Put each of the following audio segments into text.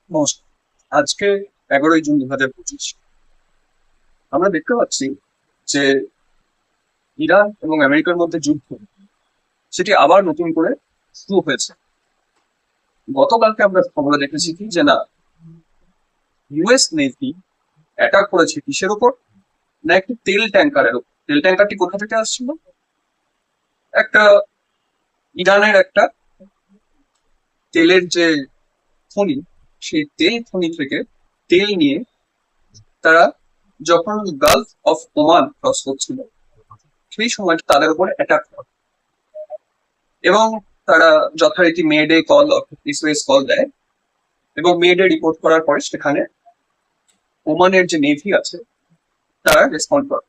নমস্কার। আজকে 11ই জুন 2025। আমরা দেখতে পাচ্ছি যে ইরান এবং আমেরিকার মধ্যে যুদ্ধ সেটি আবার নতুন করে শুরু হয়েছে। গতকালকে আমরা খবরে দেখেছি কি যে না, ইউএস নেভি অ্যাটাক করেছে কিসের উপর? না, একটি তেল ট্যাঙ্কারের উপর। তেল ট্যাঙ্কারটি কোথা থেকে আসছিল? একটা ইরানের একটা তেলের যে খনি, সেই তেল খনি থেকে তেল নিয়ে তারা যখন গালফ অফ ওমান ক্রস করছিল, সেই সময়টা তাদের উপরে অ্যাটাক করে এবং তারা যথারীতি মেডে কল এসওএস কল দেয় এবং মেডে রিপোর্ট করার পরে সেখানে ওমানের যে নেভি আছে তারা রেসপন্ড করে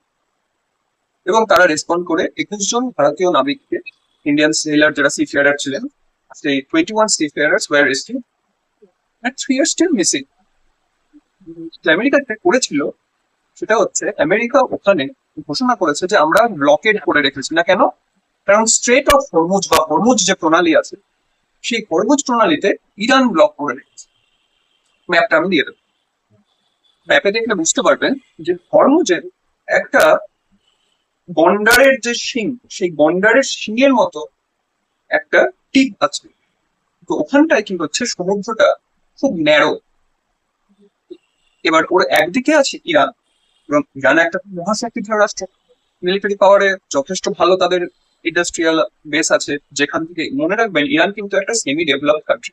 এবং তারা রেসপন্ড করে 21 জন ভারতীয় নাবিককে, ইন্ডিয়ান সেলার যারা সিফেয়ারার ছিলেন, সেই 21 সিফেয়ারার্স ওয়্যার রেস্কিউড and 3 আর স্টিল মিসিং। আমেরিকা যেটা করেছিল সেটা হচ্ছে আমেরিকা ওখানে ঘোষণা করেছে যে আমরা ব্লকেড করে রেখেছি। না কেন? কারণ স্ট্রেট অফ হরমুজ বা হরমুজ যে প্রণালী আছে, সেই হরমুজ প্রণালীতে ইরান ব্লক করে রেখেছে। ম্যাপটা আমি দিয়ে দেবো। ম্যাপে দেখলে বুঝতে পারবেন যে হরমুজের একটা গন্ডারের যে শিং, সেই গন্ডারের শিংয়ের মতো একটা টিপ আছে। তো ওখানটায় কি হচ্ছে, সমুদ্রটা খুব ন্যারো। এবার ওর একদিকে আছে ইরান, এবং ইরান একটা মহাশক্তিধর রাষ্ট্র, মিলিটারি পাওয়ারে যথেষ্ট ভালো, তাদের ইন্ডাস্ট্রিয়াল বেস আছে, যেখান থেকে মনে রাখবেন ইরান কিন্তু একটা সেমি ডেভেলপড কান্ট্রি।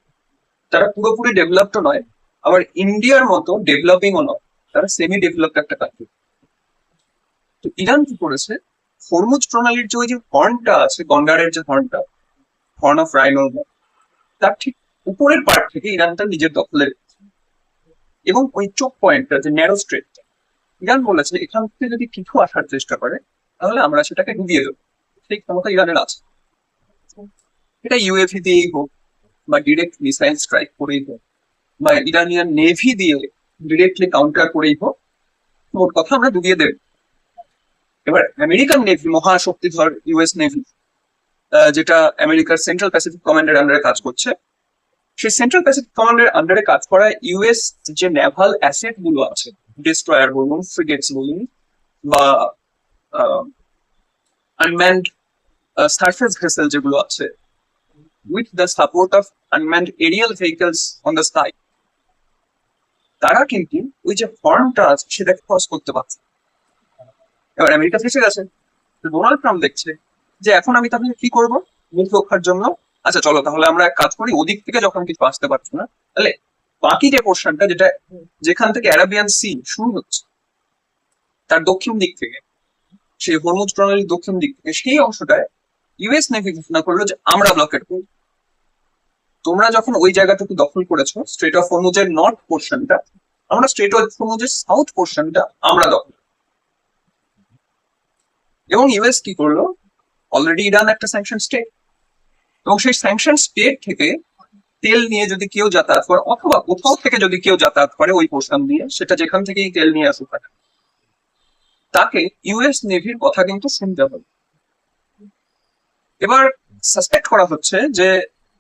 তারা পুরোপুরি ডেভেলপড নয়, আবার ইন্ডিয়ার মতো ডেভেলপিংও নয়, তারা সেমি ডেভেলপড একটা কান্ট্রি। তো ইরান কি করেছে, হরমুজ প্রণালীর যে ওই যে হর্নটা আছে, গন্ডারের যে হর্নটা, হর্ন অফ রাইনো, তার ঠিক উপরের পার্ট থেকে ইরান তার নিজের দখলে রেখেছে। এবং ওই চোখ পয়েন্টটা যে ন্যারো স্ট্রেট, ইরান বলেছে এখান থেকে যদি কিছু আসার চেষ্টা করে তাহলে আমরা সেটাকে ডুবিয়ে দেবো। সেই ক্ষমতা ইরানের আছে। এটা ইউএভি দিয়েই হোক, বা ডিরেক্ট মিসাইল স্ট্রাইক করেই হোক, বা ইরানিয়ান নেভি দিয়ে ডিরেক্টলি কাউন্টার করেই হোক, মোট কথা আমরা ডুবিয়ে দেব। এবার আমেরিকান নেভি, মহাশক্তিধর ইউএস নেভি, যেটা আমেরিকার সেন্ট্রাল প্যাসিফিক কমান্ডের আন্ডারে কাজ করছে, সেই সেন্ট্রাল প্যাসিফিক কমান্ডের আন্ডারে কাজ করা ইউএস যে নেভাল অ্যাসেট গুলো আছে, ডিস্ট্রয়ার বলুন, ফ্রিগেটস বলুন, বা আনম্যান্ড সার্ফেস ভেসেল যেগুলো আছে, with the support of unmanned Arial vehicles on the sky, তারা কিন্তু ওই যে হর্নটা আছে সেটাকে ক্রস করতে পারছে। এবার আমেরিকা ফেসে গেছে। ডোনাল্ড ট্রাম্প দেখছে যে এখন আমি তাহলে কি করব মুখ রক্ষার জন্য? আচ্ছা চলো তাহলে আমরা এক কাজ করি, ওদিক থেকে যখন কিছু আসতে পারছো না, তাহলে বাকি যে পোর্শনটা, যেটা যেখান থেকে অ্যারাবিয়ান সি শুরু হচ্ছে, তার দক্ষিণ দিক থেকে, সেই হরমুজ প্রণালীর দক্ষিণ দিক থেকে সেই অংশটায় ইউএস নেভি ঘোষণা করলো যে আমরা ব্লকেট করবো। তোমরা যখন ওই জায়গাটুকু দখল করেছো, স্ট্রেট অফ হরমুজের নর্থ পোর্শনটা, আমরা স্ট্রেট অফ হরমুজের সাউথ পোর্শনটা আমরা দখল। এবং ইউএস কি করলো, অলরেডি ইরান একটা স্যাংশন স্টেট, এবং সেই স্যাংশন স্টেট থেকে তেল নিয়ে যদি কেউ যাতায়াত করে, অথবা কোথাও থেকে যদি কেউ যাতায়াত করে ওই পোর্শন দিয়ে, সেটা যেখান থেকেই তেল নিয়ে আসুক না কেন, তাকে ইউএস নেভির কথা কিন্তু শুনতে হবে। এবার সাসপেক্ট করা হচ্ছে যে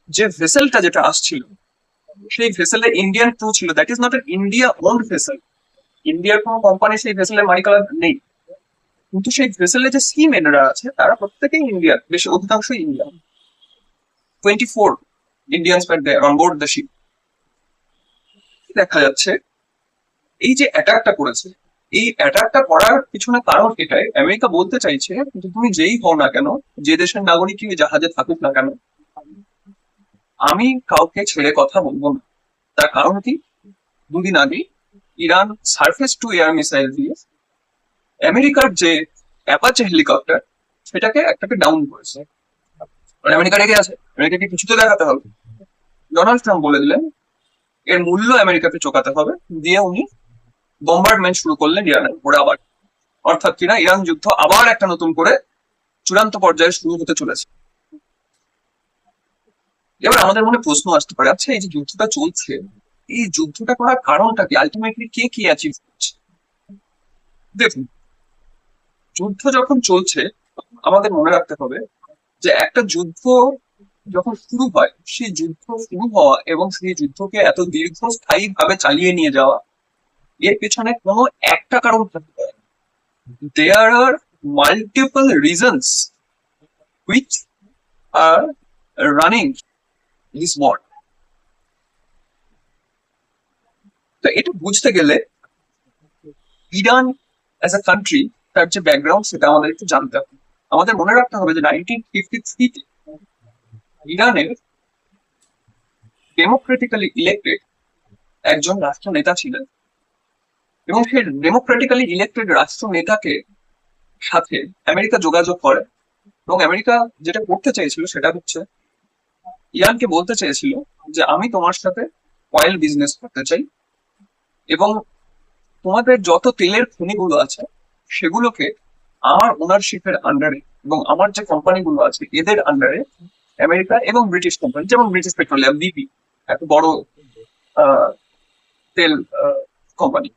যে ভেসেলটা যেটা আসছিল, সেই ভেসেলে ইন্ডিয়ান ক্রু ছিল। That is not an India owned vessel. ইন্ডিয়ার কোনো কোম্পানি সেই ভেসেলের মালিকানা নেই, কিন্তু সেই ভেসেলে যে সি মেনরা আছে তারা প্রত্যেকেই ইন্ডিয়ান, বেশি অধিকাংশই Indian. 24 Indians were there on board the ship. দেখা যাচ্ছে এই যে অ্যাটাকটা করেছে, এই অ্যাটাকটা করার পিছনে কারণ এটাই, আমেরিকা বলতে চাইছে যে তুমি যেই হও না কেন, যে দেশের নাগরিকই জাহাজে থাকুক না কেন, আমি কাউকে ছেড়ে কথা বলবো না। তার কারণ কি, দুদিন আগে Iran surface two air missile দিয়ে আমেরিকার যে অ্যাপাচে হেলিকপ্টার, সেটাকে একটাকে ডাউন করেছে। মানে আমেরিকা রেগে আছে, আমেরিকাকে কিছু তো দেখাতে হবে। ডোনাল্ড ট্রাম্প বলে দিলেন এর মূল্য আমেরিকাকে চোকাতে হবে, দিয়ে উনি বোম্বার্ডমেন্ট শুরু করলেন ইরানের উপরে আবার। অর্থাৎ কিনা ইরান যুদ্ধ আবার একটা নতুন করে চূড়ান্ত পর্যায়ে শুরু হতে চলেছে। এবার আমাদের মনে প্রশ্ন আসতে পারে, আচ্ছা এই যে যুদ্ধটা চলছে, এই যুদ্ধটা করার কারণটা কি? আলটিমেটলি কে কি অ্যাচিভ করছে? দেখুন, যুদ্ধ যখন চলছে আমাদের মনে রাখতে হবে যে একটা যুদ্ধ যখন শুরু হয়, সেই যুদ্ধ শুরু হওয়া এবং সেই যুদ্ধকে এত দীর্ঘস্থায়ী ভাবে চালিয়ে নিয়ে যাওয়া, এর পেছনে কোনো একটা কারণ থাকতে পারে। There are multiple reasons which are running this war. তো এটা বুঝতে গেলে ইরান অ্যাজ আ কান্ট্রি, তার যে ব্যাকগ্রাউন্ড সেটা আমাদের একটু জানতে হবে। আমাদের মনে রাখতে হবে যে 1953-তে ইরানের ডেমোক্রেটিক্যালি ইলেক্টেড একজন রাষ্ট্র নেতা ছিলেন, এবং সেই ডেমোক্রেটিক্যালি ইলেক্টেড রাষ্ট্র নেতাকে সাথে আমেরিকা যোগাযোগ করে, এবং আমেরিকা যেটা করতে চেয়েছিল সেটা হচ্ছে ইরানকে বলতে চেয়েছিল যে আমি তোমার সাথে অয়েল বিজনেস করতে চাই, এবং তোমাদের যত তেলের খনিগুলো আছে সেগুলোকে আমার ওনারশিপের আন্ডারে, এবং আমার যে কোম্পানিগুলো আছে এদের আন্ডারে আমেরিকা এবং ব্রিটিশ কোম্পানি, যেমন ব্রিটিশ পেট্রোলিয়াম বিপি, এত বড় তেল কোম্পানি,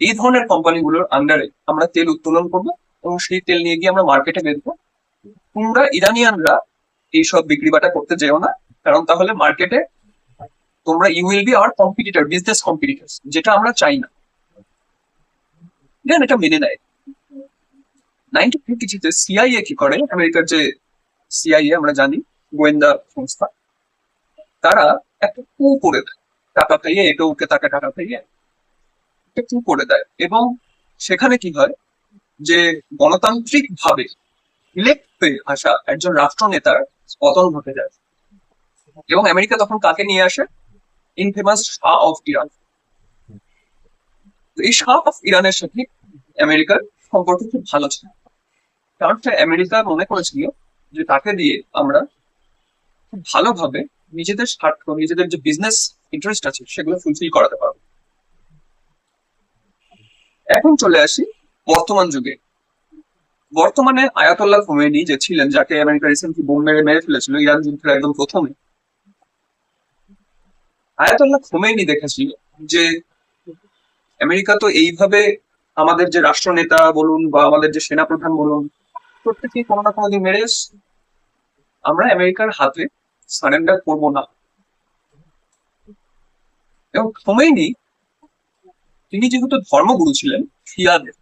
এই ধরনের কোম্পানিগুলোর আন্ডারে আমরা তেল উত্তোলন করবো, এবং সেই তেল নিয়ে গিয়ে আমরা মার্কেটে বেচবো। তোমরা ইরানিয়ানরা এইসব বিক্রি বাটা করতে যেও না, কারণ তাহলে মার্কেটে তোমরা you will be our competitor, business competitor, যেটা আমরা চাই না। দেন এটা মেনে নেয়। 1953-তে সিআইএ কি করে, আমেরিকার যে সিআইএ আমরা জানি, গোয়েন্দা সংস্থা, তারা একটা কু করে দেয়, টাকা খাইয়ে, এটা ওকে তাকে টাকা খাইয়ে একটা কু করে দেয়, এবং সেখানে কি হয় যে গণতান্ত্রিক ভাবে ইলেক্ট হয়ে আসা একজন রাষ্ট্রনেতার পতন ঘটে যায়, এবং আমেরিকা তখন কাকে নিয়ে আসে, ইনফেমাস শাহ অফ ইরান। এই শাহ অফ ইরানের সাথে আমেরিকার সম্পর্ক খুব ভালো ছিল, কারণ আমেরিকা মনে করেছিল যে তাকে দিয়ে আমরা খুব ভালোভাবে নিজেদের স্বার্থ, নিজেদের যে বিজনেস ইন্টারেস্ট আছে সেগুলো ফুলফিল করাতে পারবো। এখন চলে আসি বর্তমান যুগে। বর্তমানে আয়াতোল্লাহ খোমেনি যে ছিলেন, যাকে আমেরিকা রিসেন্টলি বোম মেরে মেরে ফেলেছিল ইরান যুদ্ধের একদম প্রথমে, আয়াতোল্লাহ খোমেনি দেখেছিল যে আমেরিকা তো এইভাবে আমাদের যে রাষ্ট্রনেতা বলুন বা আমাদের যে সেনাপ্রধান বলুন, প্রত্যেকেই কোনো না কোনোদিন মেরে এসছে, আমরা আমেরিকার হাতে সারেন্ডার করবো না। এবং খোমেনি, তিনি যেহেতু ধর্মগুরু ছিলেন শিয়াদের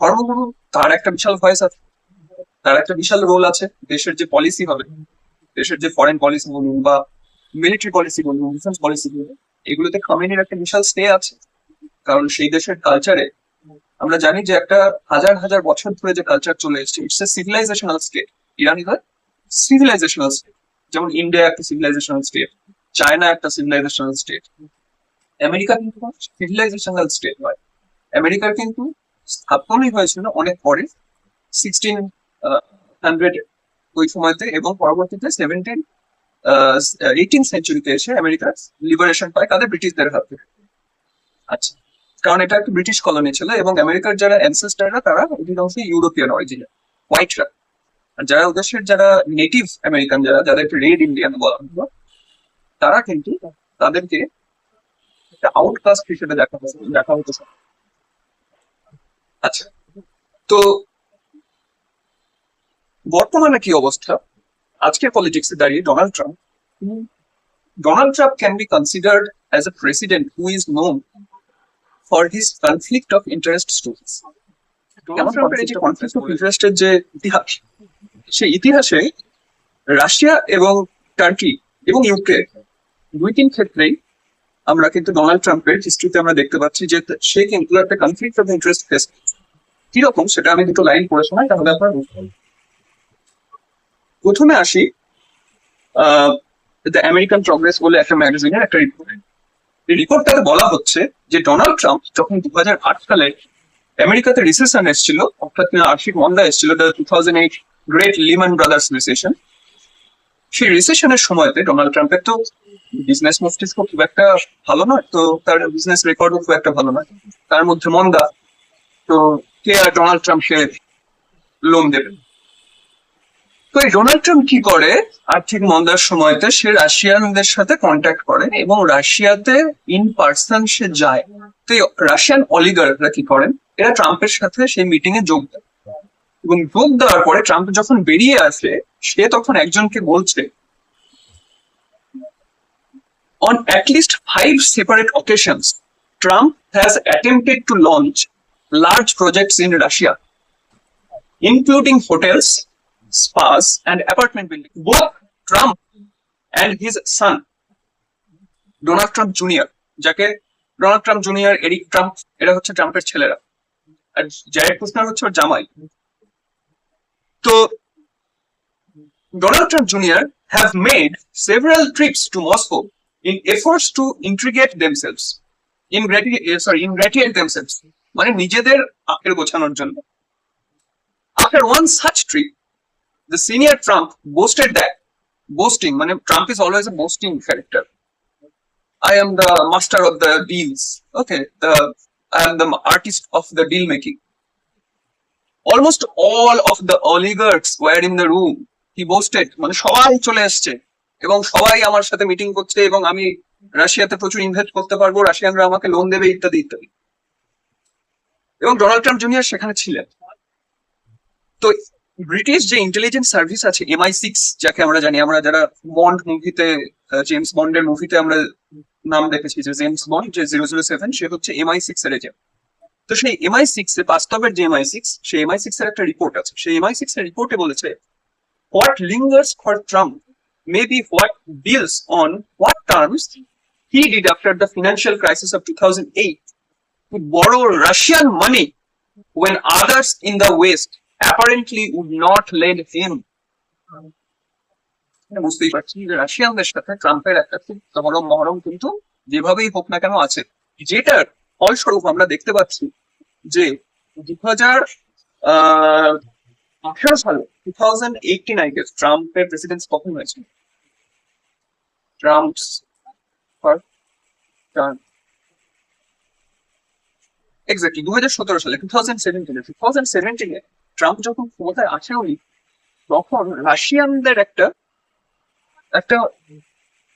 ধর্মগুরু, তার একটা বিশাল ভয়েস আছে, তার একটা বিশাল রোল আছে। দেশের যে পলিসি হবে, দেশের যে ফরেন পলিসি বলুন বা মিলিটারি পলিসি বলুন, ডিফেন্স পলিসি বলুন, এগুলোতে খোমেনির একটা বিশাল স্টে আছে। কারণ সেই দেশের কালচারে আমরা জানি যে একটা হাজার হাজার বছর ধরে যে কালচার চলে এসেছে, it's a civilisational state. Iran is civilisational state, যেমন ইন্ডিয়া একটা সিভিলাইজেশনাল স্টেট, চায়না একটা সিভিলাইজেশনাল স্টেট। আমেরিকা কিন্তু সিভিলাইজেশনাল স্টেট নয়। আমেরিকার কিন্তু স্থাপনই হয়েছিল অনেক পরে, 1600 ওই সময়তে, এবং পরবর্তীতে 18th সেঞ্চুরিতে এসে আমেরিকা লিবারেশন পায় তাদের ব্রিটিশদের হাত থেকে। আচ্ছা, কারণ এটা একটা ব্রিটিশ কলোনি ছিল, এবং আমেরিকার যারা অ্যানসেস্টাররা তারা অধিকাংশ ইউরোপিয়ান অরিজিনের, হোয়াইটরা। আর যারা ওদেশের যারা নেটিভ আমেরিকান, যাদেরকে রেড ইন্ডিয়ান বলা হতো, তারা কিন্তু তাদেরকে একটা আউটকাস্ট হিসেবে দেখা হতো। আচ্ছা, তো বর্তমানে কি অবস্থা আজকের পলিটিক্সে দাঁড়িয়ে? Donald Trump can be considered as a president who is known for his conflict of interest stories. Donald ট্রাম্পের এই যে কনফ্লিক্ট অফ ইন্টারেস্টের যে ইতিহাস, সেই ইতিহাসে রাশিয়া এবং টার্কি এবং ইউক্রেন দুই তিন ক্ষেত্রেই আমরা কিন্তু ডোনাল্ড ট্রাম্পের হিস্ট্রিতে আমরা দেখতে পাচ্ছি যে সে কিন্তু একটা কনফ্লিক্ট অফ ইন্টারেস্ট ফেস। কিরকম সেটা আমি দুটো লাইন পড়ে শোনাই, তাহলে আপনারা বুঝতে পারবেন। প্রথমে আসি দ্য আমেরিকান প্রগ্রেস বলে একটা ম্যাগাজিনের একটা রিপোর্ট। এই রিপোর্টটাতে বলা হচ্ছে যে ডোনাল্ড ট্রাম্প যখন 2008 সালে আমেরিকাতে রিসেশন এসেছিল, অর্থাৎ আর্থিক মন্দা এসেছিল, the 2008 great Liman brothers recession, সেই রিসেশনের সময়তে ডোনাল্ড ট্রাম্পের তো বিজনেস মস্তিষ্ক খুব একটা ভালো নয়, তো তার বিজনেস রেকর্ডও খুব একটা ভালো নয়, তার মধ্যে মন্দা, তো কে আর ডোনাল্ড ট্রাম্পকে লোন দেবে? তো এই ডোনাল্ড ট্রাম্প কি করে, আর্থিক মন্দার সময়তে সে রাশিয়ানদের সাথে কন্ট্যাক্ট করে এবং রাশিয়াতে ইন পার্সন সে যায়। তো রাশিয়ান অলিগাররা কি করেন, এরা ট্রাম্পের সাথে সেই মিটিং এ যোগ দেয়, এবং যোগ দেওয়ার পরে ট্রাম্প যখন বেরিয়ে আসে, সে তখন একজনকে বলছে, on at least 5 separate occasions, Trump has attempted to launch large projects in Russia, including hotels, spas, and apartment buildings. Both Trump and his son, Donald Trump junior, যাকে Donald Trump junior, Eric Trump, এরা হচ্ছে ট্রাম্পের ছেলেরা, আর Jared Kushner হচ্ছে ওর জামাই। তো Donald Trump Jr. have made several trips to Moscow in efforts to ingratiate themselves, ingratiate themselves, মানে নিজেদের আখের গোছানোর জন্য। After one such trip, the senior Trump boasted that, boasting, মানে Trump is always a boasting character. I am the master of the deals. Okay, I am the artist of the deal making. Almost all of the oligarchs were in the room. He boasted, মানে সবাই চলে আসছে এবং সবাই আমার সাথে meeting করছে এবং আমি রাশিয়াতে প্রচুর ইনভেস্ট করতে পারবো, রাশিয়ানরা আমাকে লোন দেবে, ইত্যাদি ইত্যাদি। এবং ডোনাল্ড ট্রাম্প জুনিয়র সেখানে ছিলেন। তো ব্রিটিশ যে ইন্টেলিজেন্স সার্ভিস আছে MI6, যাকে আমরা জানি, আমরা যারা বন্ড মুভিতে, জেমস বন্ডের মুভিতে আমরা নাম দেখেছি যে জেমস বন্ড যে 007, সে হচ্ছে MI6 এর এজেন্ট। তো সেই MI6 এর বাস্তবের যে MI6, সেই MI6 এর একটা রিপোর্ট আছে। সেই MI6 এর রিপোর্টে বলেছে, what lingers for Trump may be what builds on what terms he did after the financial crisis of 2008 to borrow Russian money when others in the West apparently would not lend him. বুঝতেই পারছি যে রাশিয়ানদের সাথে ট্রাম্পের একটা খুব মহরম মহরম কিন্তু যেভাবেই হোক না কেন আছে, যেটার ফলস্বরূপ আমরা দেখতে পাচ্ছি যে 2018 সালে 2018 I guess ট্রাম্পের প্রেসিডেন্ট কখন হয়েছে, ট্রাম্পস এক্স্যাক্টলি 2017 সালে, 2017 ট্রাম্প যখন ক্ষমতায় আসেনি, তখন রাশিয়ানদের একটা একটা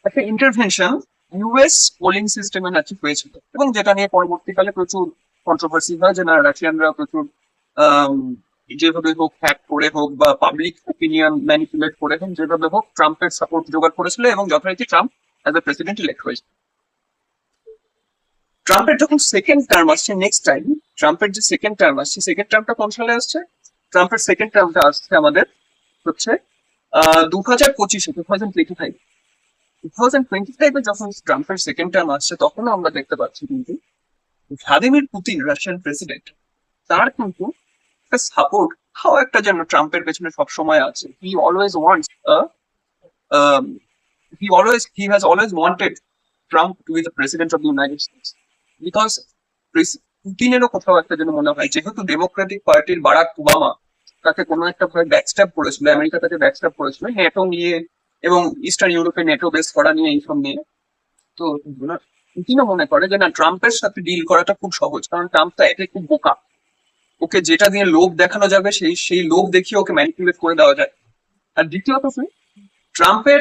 একটা ইন্টারভেনশন ইউএস পোলিং সিস্টেমে নাকি হয়েছিল, এবং যেটা নিয়ে পরবর্তীকালে প্রচুর কন্ট্রোভার্সি হয় যে না, রাশিয়ানরা প্রচুর যেভাবে হোক হ্যাক করে হোক বা পাবলিক ওপিনিয়ন ম্যানিপুলেট করে হোক, যেভাবে হোক ট্রাম্পের সাপোর্ট জোগাড় করেছিল এবং যথারীতি Trump as a president elect হয়েছে। ট্রাম্পের যখন সেকেন্ড টার্ম আসছে, নেক্সট টাইম ট্রাম্পের যে সেকেন্ড টার্ম আসছে, সেকেন্ড টার্মটা কোন সালে আসছে? ট্রাম্পের সেকেন্ড টার্মটা আসছে আমাদের হচ্ছে 2025, 2025 যখন ট্রাম্পের সেকেন্ড টার্ম আসছে, তখন আমরা দেখতে পাচ্ছি কিন্তু ভ্লাদিমির পুতিন, রাশিয়ান প্রেসিডেন্ট, তার কিন্তু একটা সাপোর্ট হাও একটা যেন ট্রাম্পের পেছনে সবসময় আছে। হি has always wanted Trump to be the president of the United States, because পুতিনেরও কোথাও একটা যেন মনে হয়, যেহেতু ডেমোক্রেটিক পার্টির বারাক ওবামা তাকে কোনো একটা ভাবে ব্যাকস্ট্যাপ করেছিল, আমেরিকা তাকে ব্যাকস্ট্যাপ করেছিল নেটো নিয়ে এবং ইস্টার্ন ইউরোপে নেটো বেস করা নিয়ে, এইসব নিয়ে। তো পুতিনও মনে করে যে না, ট্রাম্পের সাথে ডিল করাটা খুব সহজ, কারণ ট্রাম্পটা একে খুব বোকা, ওকে যেটা দিয়ে লোভ দেখানো যাবে সেই লোভ দেখিয়ে ওকে ম্যানিপুলেট করে দেওয়া যায়। আর দ্বিতীয়ত ট্রাম্পের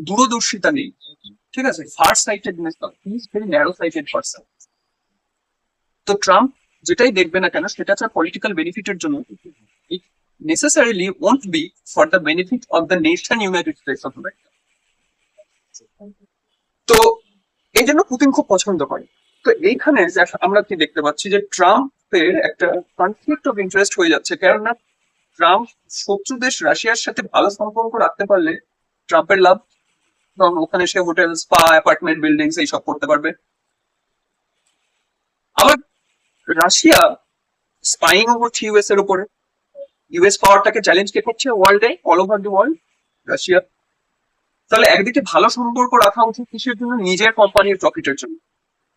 দূরদর্শিতা নেই, ঠিক আছে, farsightedness, he is very narrow sighted person. তো ট্রাম্প যেটাই দেখবে না কেন, সেটা তার পলিটিক্যাল বেনিফিটের জন্য, it necessarily won't be for the benefit of the nation United States of America. তো এই জন্য পুতিন খুব পছন্দ করে। তো এইখানে আমরা কি দেখতে পাচ্ছি যে ট্রাম্পের একটা কনফ্লিক্ট অফ ইন্টারেস্ট হয়ে যাচ্ছে, কেননা ট্রাম্প শত্রু দেশ রাশিয়ার সাথে ভালো সম্পর্ক রাখতে পারলে ট্রাম্পের লাভ, কারণ ওখানে সে হোটেল, স্পা, অ্যাপার্টমেন্ট বিল্ডিংস এইসব করতে পারবে। আবার রাশিয়া স্পাইং হচ্ছে ইউএস এর উপরে, ইউএস পাওয়ারটাকে চ্যালেঞ্জ কে করছে ওয়ার্ল্ডে, all over the world, Russia. তাহলে একদিকে ভালো সম্পর্ক রাখা উচিত কিসের জন্য? নিজের কোম্পানির প্রফিটের জন্য।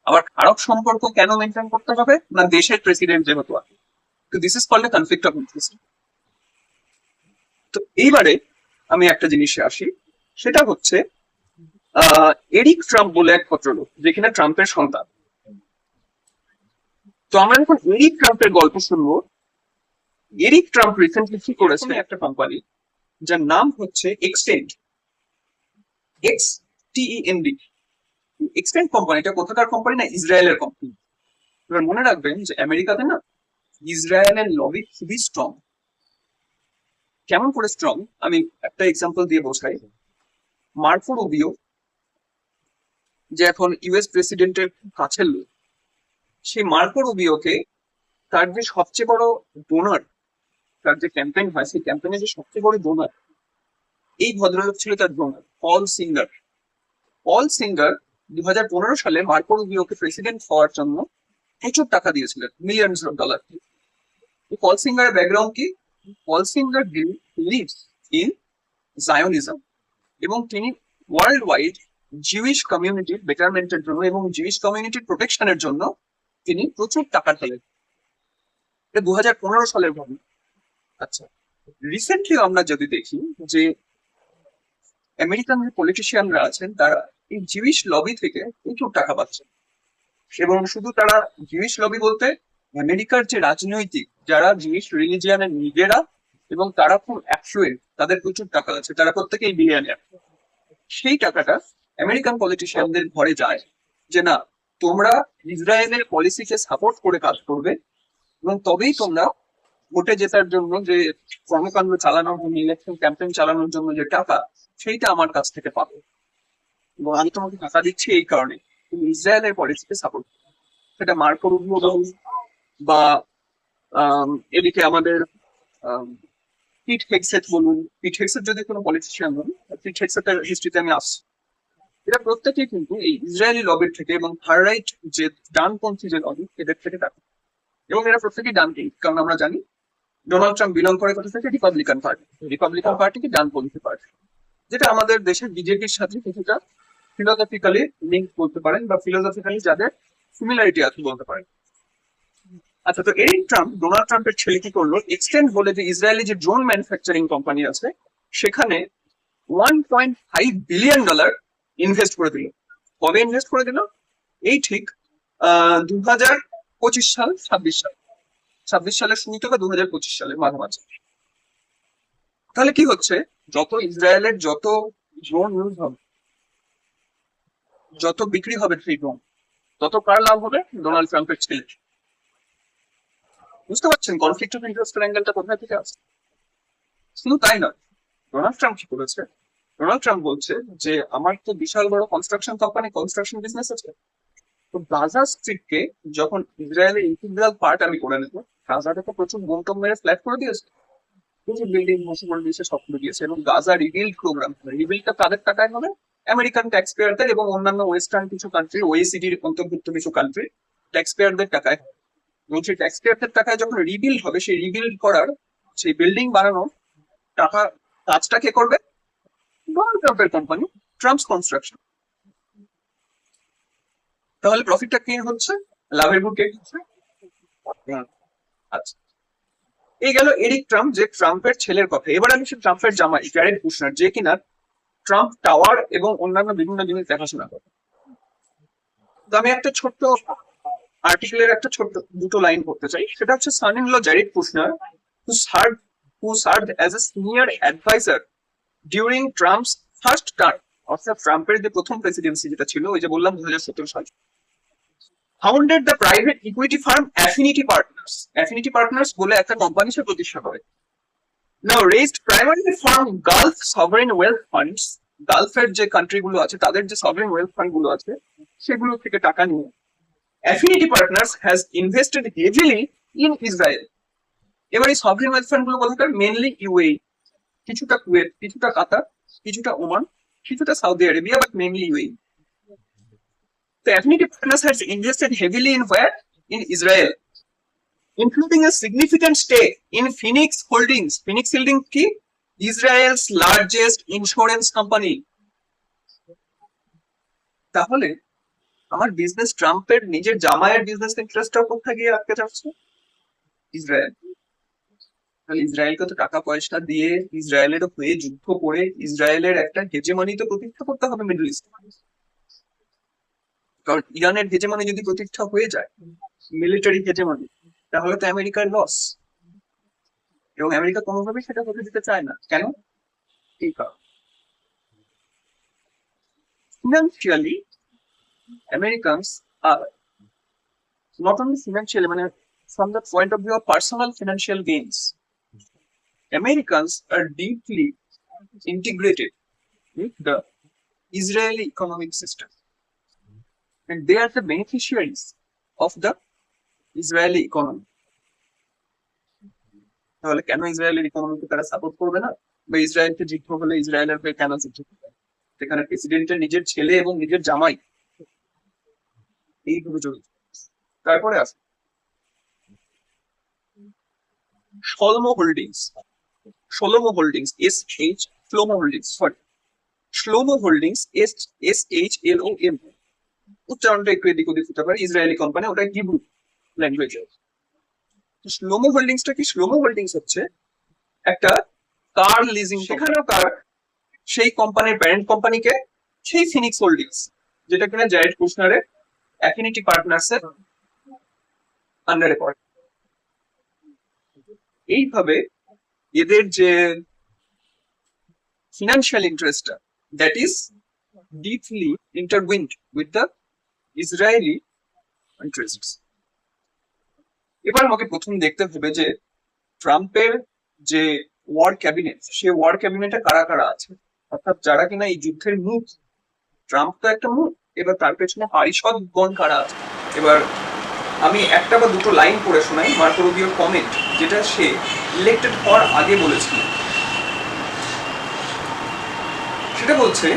আবার খারাপ সম্পর্ক কেন মেনটেন করতে হবে? না, দেশের প্রেসিডেন্ট যেহেতু আছে। তো this is called a conflict of interest. তো এইবারে আমি একটা জিনিসে আসি, সেটা হচ্ছে এরিক ট্রাম্প বলে এক ভদ্রলোক, যেখানে ট্রাম্পের সন্তান। তো আমরা যখন এরিক ট্রাম্পের গল্প শুনবো, এরিক ট্রাম্প রিসেন্টলি কি করেছে, একটা কোম্পানি যার নাম হচ্ছে এক্সটেন্ড, XTEND। এক্সটেন্ড কোম্পানিটা কোথাকার কোম্পানি? না, ইসরায়েলের কোম্পানি। এবার মনে রাখবেন যে আমেরিকাতে না ইসরায়েলের লবি খুবই স্ট্রং। কেমন করে স্ট্রং, আমি একটা এক্সাম্পল দিয়ে বোঝাই। মার্কো রুবিও, যে এখন ইউএস প্রেসিডেন্টের কাছের লোক, সেই মার্কো রুবিওকে তার যে সবচেয়ে বড় ডোনার, তার যে ক্যাম্পেইন হয় সেই ক্যাম্পেইনে যে সবচেয়ে বড় ডোনার, এই ভদ্রলোক ছিল তার ডোনার, পল সিঙ্গার। পল সিঙ্গার 2015 সালে মার্কো রুবিওকে প্রেসিডেন্ট হওয়ার জন্য প্রচুর টাকা দিয়েছিলেন, মিলিয়নস অফ ডলার। পল সিঙ্গারের ব্যাকগ্রাউন্ড কি? পল সিঙ্গার বিলিভস ইন জায়োনিজম, এবং তিনি ওয়ার্ল্ড ওয়াইড জিউইশ কমিউনিটির বেটারমেন্টের জন্য এবং জিউইশ কমিউনিটির প্রোটেকশনের জন্য তিনি প্রচুর টাকা ঢালেন। এটা 2015 সালের ঘটনা। আচ্ছা, রিসেন্টলি আমরা যদি দেখি যে আমেরিকান যে পলিটিশিয়ানরা আছেন তারা এই জিউইশ লবি থেকে প্রচুর টাকা পাচ্ছেন। এবং শুধু তারা জিউইশ লবি বলতে আমেরিকার যে রাজনৈতিক যারা জিউইশ রিলিজিয়ানের নিজেরা, এবং তারা খুব অ্যাফ্লুয়েন্ট, তাদের প্রচুর টাকা আছে, তারা প্রত্যেকেই বিলিয়নিয়ার। সেই টাকাটা আমেরিকান পলিটিশিয়ানদের ঘরে যায় যে না, তোমরা ইসরায়েলের পলিসিকে সাপোর্ট করে কাজ করবে, এবং তবেই তোমরা ভোটে জেতার জন্য যে কর্মকাণ্ড চালানোর জন্য, ইলেকশন ক্যাম্পেইন চালানোর জন্য যে টাকা, সেইটা আমার কাছ থেকে পাবে, এবং আমি তোমাকে টাকা দিচ্ছি এই কারণে তুমি ইসরায়েলের পলিসিকে সাপোর্ট। সেটা মার্কো রুবিও বলুন, বা এদিকে আমাদের পিট হেগসেট বলুন। পিট হেগসেট যদি কোনো পলিটিশিয়ান হন, পিট হেগসেটের হিস্ট্রিতে আমি আসছি। এরা প্রত্যেকেই কিন্তু এই ইসরায়েলি লবির থেকে এবং ফার রাইট যে ডানপন্থী যে লবি, এদের থেকে টাকা। এবং এরা প্রত্যেকেই ডানপন্থী, কারণ আমরা জানি ডোনাল্ড ট্রাম্প বিলং করে কোথা থেকে? Republican party. রিপাবলিকান পার্টি কি ডানপন্থী পার্টি, যেটা আমাদের দেশের বিজেপির সাথে কিছুটা ফিলোসফিক্যালি লিঙ্ক বলতে পারেন, বা ফিলোসফিক্যালি যাদের সিমিলারিটি আছে বলতে পারেন। আচ্ছা, তো এরিক ট্রাম্প, ডোনাল্ড ট্রাম্পের ছেলে কি করলো? এক্সটেন্ড বলে যে ইসরায়েলি যে ড্রোন ম্যানুফ্যাকচারিং কোম্পানি আছে, সেখানে $1.5 বিলিয়ন ইনভেস্ট করে দিল। কবে ইনভেস্ট করে দিল? এই ঠিক 2025 সাল, 26 সালের শুরুতে বা 2025 সালের মাঝামাঝি। তাহলে কি হচ্ছে? যত ইসরায়েলের যত ড্রোন ইউজ হবে, যত বিক্রি হবে সেই ড্রোন, তত কার লাভ হবে? ডোনাল্ড ট্রাম্পের ছেলে। বুঝতে পারছেন কনফ্লিক্ট অফ ইন্টারেস্টের অ্যাঙ্গেলটা কোথায় থেকে আসছে? শুধু তাই নয়, ডোনাল্ড ট্রাম্প কি করেছে? ডোনাল্ড ট্রাম্প বলছে যে আমার তো বিশাল বড় কনস্ট্রাকশন কোম্পানি, কনস্ট্রাকশন বিজনেস আছে, তো গাজা স্ট্রিপকে যখন ইসরায়েলের ইন্টিগ্রাল পার্ট আমি করে নেবো, গাজাটাকে প্রচুর বোমটম মেরে ফ্ল্যাট করে দিয়েছে, প্রচুর বিল্ডিং ধ্বংস করে দিয়েছে, সব করে দিয়েছে। এবং গাজা রিবিল্ড প্রোগ্রাম, রিবিল্ডটা কাদের টাকায় হবে? আমেরিকান ট্যাক্স পেয়ারদের এবং অন্যান্য ওয়েস্টার্ন কিছু কান্ট্রি, ওএসিডির অন্তর্ভুক্ত কিছু কান্ট্রি ট্যাক্স পেয়ারদের টাকায়। এবং সেই ট্যাক্স পেয়ারদের টাকায় যখন রিবিল্ড হবে, সেই রিবিল্ড করার, সেই বিল্ডিং বানানোর টাকা, কাজটা কে করবে? ডোনাল্ড ট্রাম্পের কোম্পানি, ট্রাম্পস কনস্ট্রাকশন। তাহলে প্রফিটটা কে হচ্ছে? লাভের গুড় কে হচ্ছে? আচ্ছা, এই গেল এরিক ট্রাম্প, যে ট্রাম্পের ছেলের কথা। এবার আমি ট্রাম্পের জামাই জ্যারেড কুশনার, যে কিনা ট্রাম্প টাওয়ার এবং অন্যান্য বিভিন্ন জিনিস দেখাশোনা করে। তো আমি একটা ছোট্ট আর্টিকেলের একটা ছোট্ট দুটো লাইন পড়তে চাই। সেটা হচ্ছে son in law Jared Kushner, who served as a senior advisor during Trump's first term, অর্থাৎ ট্রাম্পের যে প্রথম প্রেসিডেন্সি যেটা ছিল, ওই যে বললাম 2017 সালে, founded the private equity firm Affinity Partners. Affinity Partners বলে একটা কোম্পানি সে প্রতিষ্ঠা করে। Now raised primarily from Gulf sovereign wealth funds, গালফের যে কান্ট্রি গুলো আছে তাদের যে সভারেন ওয়েলথ ফান্ড গুলো আছে সেগুলো থেকে টাকা নিয়ে Affinity Partners has invested heavily in Israel. এবার এই সভারেন ওয়েলথ ফান্ড গুলো কোথাকার? মেনলি ইউএই, কিছুটা কুয়েত, কিছুটা কাতার, কিছুটা ওমান, কিছুটা Saudi Arabia, but mainly UAE. The Affinity Partners has invested heavily in where? In Israel, including a significant stake in Phoenix Holdings. Phoenix Holdings কি? Israel's largest insurance company. তাহলে আমার business, ট্রাম্পের নিজের জামাইয়ের business ইন্টারেস্টটা কোথায় গিয়ে আটকে যাচ্ছে? ইসরায়েল। তাহলে ইসরায়েলকে তো টাকা পয়সা দিয়ে, ইসরায়েলের হয়ে যুদ্ধ করে, ইসরায়েলের একটা হেজেমনি তো প্রতিষ্ঠা করতে হবে মিডল ইস্ট। কারণ ইরানের হেজেমনি যদি প্রতিষ্ঠা হয়ে যায়, মিলিটারি হেজেমনি, তাহলে তো আমেরিকার লস। এবং আমেরিকা কোনোভাবেই সেটা হতে দিতে চায় না। কেন? এই কারণ financially Americans R not only financially, মানে from the point of view of personal financial gains, Americans are deeply integrated with the Israeli economic system, and they are the beneficiaries of the Israeli economy. তাহলে কেন ইসরায়েলের ইকোনমিকে তারা support করবে না, বা ইসরায়েলকে যুদ্ধ হলে ইসরায়েলের হয়ে কেন যুদ্ধ করবে? সেখানে প্রেসিডেন্টের নিজের ছেলে এবং নিজের জামাই এইভাবে জড়িত। তারপরে আছে Solmo holdings. Solomo holdings Shlomo holdings, sorry, Shlomo holdings, SHLOM। উচ্চারণটা একটু এদিক ওদিক হতে পারে, ইসরায়েলি কোম্পানি, ওটা হিব্রু ল্যাঙ্গুয়েজ। শ্লোমো হোল্ডিংসটা কি? শ্লোমো হোল্ডিংস হচ্ছে একটা কার লিজিং, সেখানেও কার সেই কোম্পানির প্যারেন্ট কোম্পানিকে, সেই ফিনিক্স হোল্ডিংস, যেটা কিনা জারেড কুশনারের অ্যাফিনিটি পার্টনার্স এর আন্ডারে পড়ে। এইভাবে এদের যে ফিনান্সিয়াল ইন্টারেস্টটা, that is deeply intertwined with the Israeli interests. এবার আমাকে প্রথম দেখতে হবে যে ট্রাম্পের যে ওয়ার ক্যাবিনেট, সে ওয়ার ক্যাবিনেটে কারা কারা আছে, অর্থাৎ যারা কিনা এই যুদ্ধের মুখ। ট্রাম্প তো একটা মুখ, এবার তার পেছনে পারিষদগণ কারা আছে। এবার আমি একটা বা দুটো লাইন পড়ে শোনাই মার্কো রুবিওর কমেন্ট, যেটা সে ইলেক্টেড হওয়ার আগে বলেছিল। সেটা বলছে,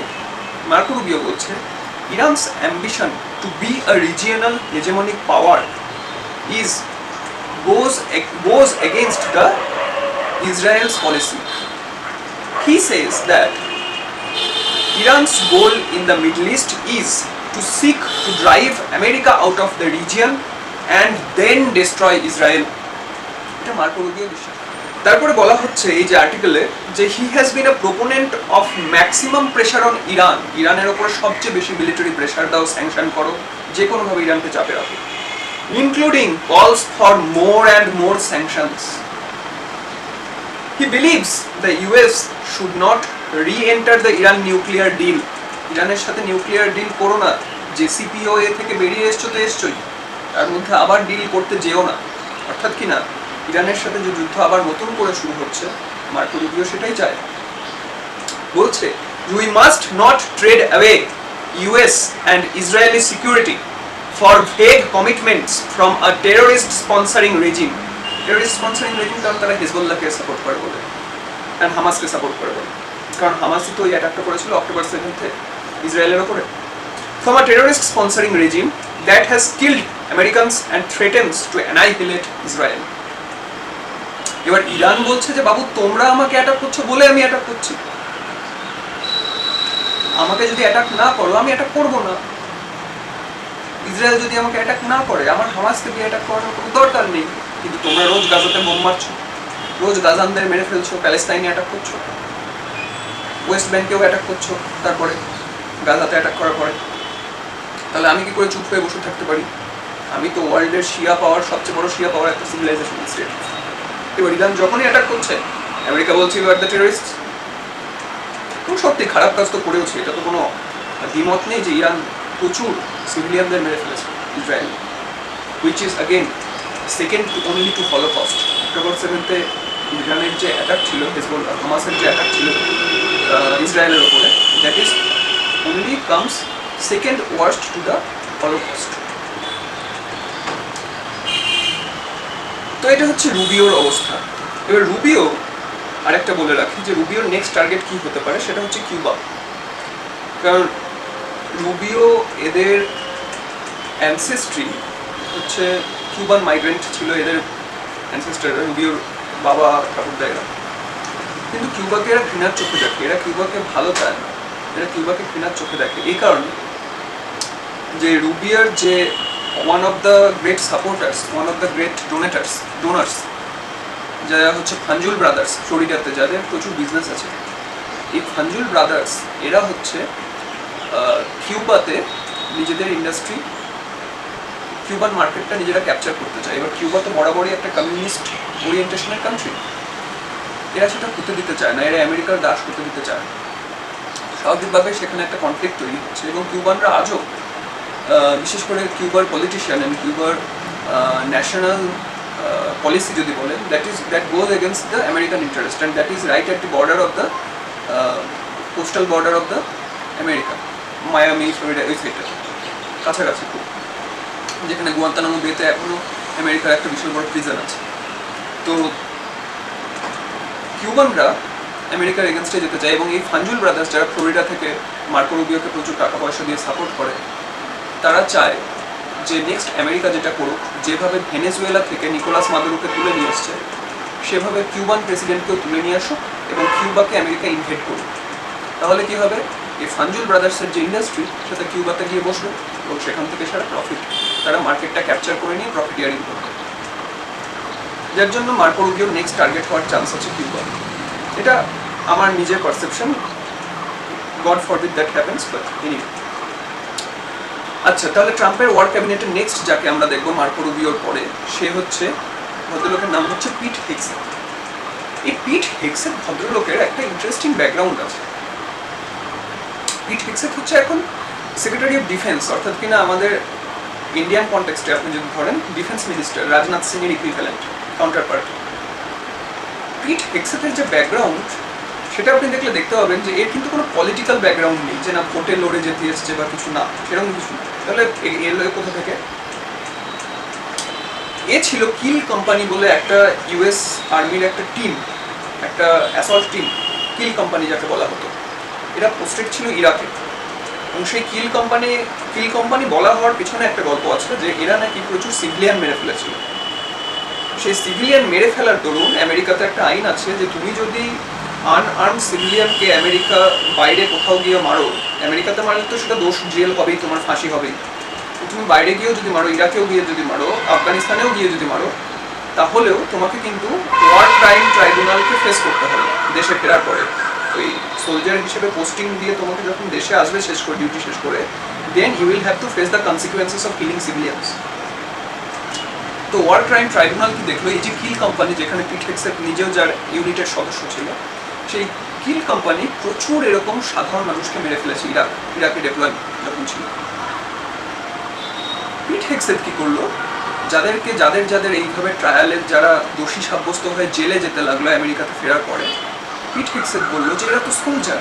মার্কো রুবিও বলছে, Iran's ambition to be a regional hegemonic power goes against the Israel's policy. He says that Iran's goal in the Middle East is to seek to drive America out of the region and then destroy Israel. এটা Marco Rubio বিশ্বাস। তারপরে বলা হচ্ছে এই যে আর্টিকেলে, যে he has been a proponent of maximum pressure on Iran. ইরানের উপর সবচেয়ে বেশি মিলিটারি প্রেশার দাও, স্যাংশন করো, যে কোনোভাবে ইরানকে চাপে রাখো, including calls for more and more sanctions. He believes the US should not re-enter the Iran nuclear deal. ইরানের সাথে নিউক্লিয়ার ডিল করো না, JCPOA থেকে বেরিয়ে এসছো তো এসছোই, তার মধ্যে আবার ডিল করতে যেও না। অর্থাৎ কিনা ইরানের সাথে যে যুদ্ধ আবার নতুন করে শুরু হচ্ছে, মার্কো রুবিও সেটাই চায়। বলছে, we must not trade away US and Israeli security for vague commitments from a terrorist sponsoring regime. Terrorist sponsoring regime কারণ তারা হিজবুল্লাহকে সাপোর্ট করে বলে, এন্ড হামাসকে সাপোর্ট করে বলে, কারণ হামাসই তো এই অ্যাটাকটা করেছিল অক্টোবর 7 ইসরায়েলের উপরে। From a terrorist sponsoring regime that has killed Americans and threatens to annihilate Israel. এবার ইরান বলছে যে বাবু তোমরা আমাকে অ্যাটাক করছো বলে আমি অ্যাটাক করছি, আমাকে যদি অ্যাটাক না করো আমি অ্যাটাক করবো না। ইসরায়েল যদি আমাকে অ্যাটাক না করে, আমার হামাসকে দিয়ে অ্যাটাক করানোর কোনো দরকার নেই। কিন্তু তোমরা রোজ গাজাতে বোম মারছো, রোজ গাজানদের মেরে ফেলছো, প্যালেস্তাইনে অ্যাটাক করছো, ওয়েস্ট ব্যাংকেও অ্যাটাক করছো, তারপরে গাজাতে অ্যাটাক করার পরে, তাহলে আমি কি করে চুপ হয়ে বসে থাকতে পারি? আমি তো ওয়ার্ল্ডের শিয়া পাওয়ার, সবচেয়ে বড় শিয়া পাওয়ার একটা সিভিলাইজেশন স্টেট। এবার ইরান যখনই অ্যাটাক করছে, আমেরিকা বলছে ইউ আর দ্য টেররিস্ট। এবং সত্যি খারাপ কাজ তো করেওছে, এটা তো কোনো দ্বিমত নেই যে ইরান প্রচুর সিভিলিয়ানদের মেরে ফেলেছে Israel, which is again second only to holocaust. October 7 ইরানের যে অ্যাটাক ছিল, হিজবুল্লাহ হামাসের যে অ্যাটাক ছিল ইসরায়েলের ওপরে, that is only comes second worst to the holocaust. তো এটা হচ্ছে রুবিওর অবস্থা। এবার রুবিও আরেকটা বলে রাখি যে রুবিওর নেক্সট টার্গেট কি হতে পারে, সেটা হচ্ছে কিউবা। কারণ রুবিও এদের অ্যানসেস্ট্রি হচ্ছে কিউবান মাইগ্রেন্ট ছিল, এদের অ্যানসেস্টাররা, রুবিওর বাবা ঠাকুরদায়েরা। কিন্তু কিউবাকে এরা ঘৃণার চোখে দেখে, এরা কিউবাকে ভালো চায় না, এরা কিউবাকে ঘৃণার চোখে দেখে। এই কারণে যে রুবিওর যে one of the great supporters, one of the great donors যারা হচ্ছে ফাঞ্জুল ব্রাদার্স, ফ্লোরিডাতে যাদের প্রচুর বিজনেস আছে, এই ফাঞ্জুল ব্রাদার্স এরা হচ্ছে কিউবাতে নিজেদের ইন্ডাস্ট্রি, কিউবান মার্কেটটা নিজেরা ক্যাপচার করতে চায়। এবার কিউবা তো বরাবরই একটা কমিউনিস্ট ওরিয়েন্টেশনের কান্ট্রি, এরা সেটা করতে দিতে চায় না, এরা আমেরিকার দাস করতে দিতে চায়। স্বাভাবিকভাবে সেখানে একটা কনফ্লিক্ট তৈরি হচ্ছে। এবং কিউবানরা আজও, বিশেষ করে কিউবার পলিটিশিয়ান এবং কিউবার ন্যাশনাল পলিসি যদি বলেন, that goes against the American interest, and that is right at the border of the coastal border of the America, Miami, Florida, ওই সাইডটা কাছাকাছি খুব, যেখানে গুয়ান্তানামো বেতে এখনও আমেরিকার একটা বিশাল বড় প্রিজন আছে। তো কিউবানরা আমেরিকার এগেনস্টে যেতে চায়, এবং এই ফাঞ্জুল ব্রাদার্স যারা ফ্লোরিডা থেকে মার্কো রুবিওকে প্রচুর টাকা পয়সা দিয়ে সাপোর্ট করে, তারা চায় যে নেক্সট আমেরিকা যেটা করুক, যেভাবে ভেনেজুয়েলা থেকে নিকোলাস মাদুরোকে তুলে নিয়ে আসছে, সেভাবে কিউবান প্রেসিডেন্টকেও তুলে নিয়ে আসুক এবং কিউবাকে আমেরিকা ইনভেট করুক। তাহলে কি হবে, এই ফাঞ্জুল ব্রাদার্সের যে ইন্ডাস্ট্রি সেটা কিউবাতে গিয়ে বসবে এবং সেখান থেকে সারা প্রফিট তারা মার্কেটটা ক্যাপচার করে নিয়ে প্রফিটিয়ারিং করবে, যার জন্য মার্কো রুবিওর নেক্সট টার্গেট হওয়ার চান্স আছে কিউবা। এটা আমার নিজের perception, god forbid that happens, but anyway. আচ্ছা, তাহলে ট্রাম্পের ওয়ার ক্যাবিনেটের নেক্সট যাকে আমরা দেখবো মার্কো রুবিওর পরে, সে হচ্ছে, ভদ্রলোকের নাম হচ্ছে পিট হেগসেট। এই পিট হেগসেট ভদ্রলোকের একটা ইন্টারেস্টিং ব্যাকগ্রাউন্ড আছে। পিট হেগসেট হচ্ছে এখন সেক্রেটারি অফ ডিফেন্স, অর্থাৎ কিনা আমাদের ইন্ডিয়ান কনটেক্সটে আপনি যদি ধরেন ডিফেন্স মিনিস্টার রাজনাথ সিং এর ইকুইভ্যালেন্ট, কাউন্টার পার্ট। পিট হেগসেটের যে ব্যাকগ্রাউন্ড সেটা আপনি দেখলে দেখতে পাবেন যে এর কিন্তু কোনো পলিটিক্যাল ব্যাকগ্রাউন্ড নেই, যে না ভোটে লড়ে যেতে এসছে বা কিছু না, সেরকম কিছু না। তাহলে এলো কোথা থেকে? এ ছিল কিল কোম্পানি বলে একটা ইউএস আর্মির একটা টিম, একটা অ্যাসল্ট টিম, কিল কোম্পানি যাকে বলা হতো। এরা পোস্টেড ছিল ইরাকে, এবং সেই কিল কোম্পানি বলা হওয়ার পিছনে একটা গল্প আছে যে এরা নাকি প্রচুর সিভিলিয়ান মেরে ফেলেছিল। সেই সিভিলিয়ান মেরে ফেলার দরুন আমেরিকাতে একটা আইন আছে যে তুমি যদি আনআর্ম সিভিলিয়ানকে আমেরিকা বাইরে কোথাও গিয়ে মারো, আমেরিকাতে মারলে তো সেটা দোষ, জেল হবেই, তোমার ফাঁসি হবেই। তুমি বাইরে গিয়েও যদি মারো, ইরাকেও গিয়ে যদি মারো, আফগানিস্তানেও গিয়ে যদি মারো, তাহলেও তোমাকে কিন্তু ওয়ার ক্রাইম ট্রাইব্যুনালকে ফেস করতে হবে দেশে ফেরার পরে। ওই সোলজার হিসেবে পোস্টিং দিয়ে তোমাকে যখন দেশে আসবে শেষ করে, ডিউটি শেষ করে, then you will have to face the consequences of killing civilians. তো ওয়ার ক্রাইম ট্রাইব্যুনাল কি দেখলো, এই যে কিল কোম্পানি, যেখানে পিট হেগসেট নিজেও যার ইউনিটের সদস্য ছিল, সেই কিল কোম্পানি প্রচুর এরকম সাধারণ মানুষকে মেরে ফেলেছে ইরাকে ডেপ্লয় যখন ছিল। পিট হেগসেট কি করলো, যাদের এইভাবে ট্রায়ালের যারা দোষী সাব্যস্ত হয়ে জেলে যেতে লাগলো আমেরিকাতে ফেরার পরে, পিট হেগসেট বললো যে এরা তো সোলজার,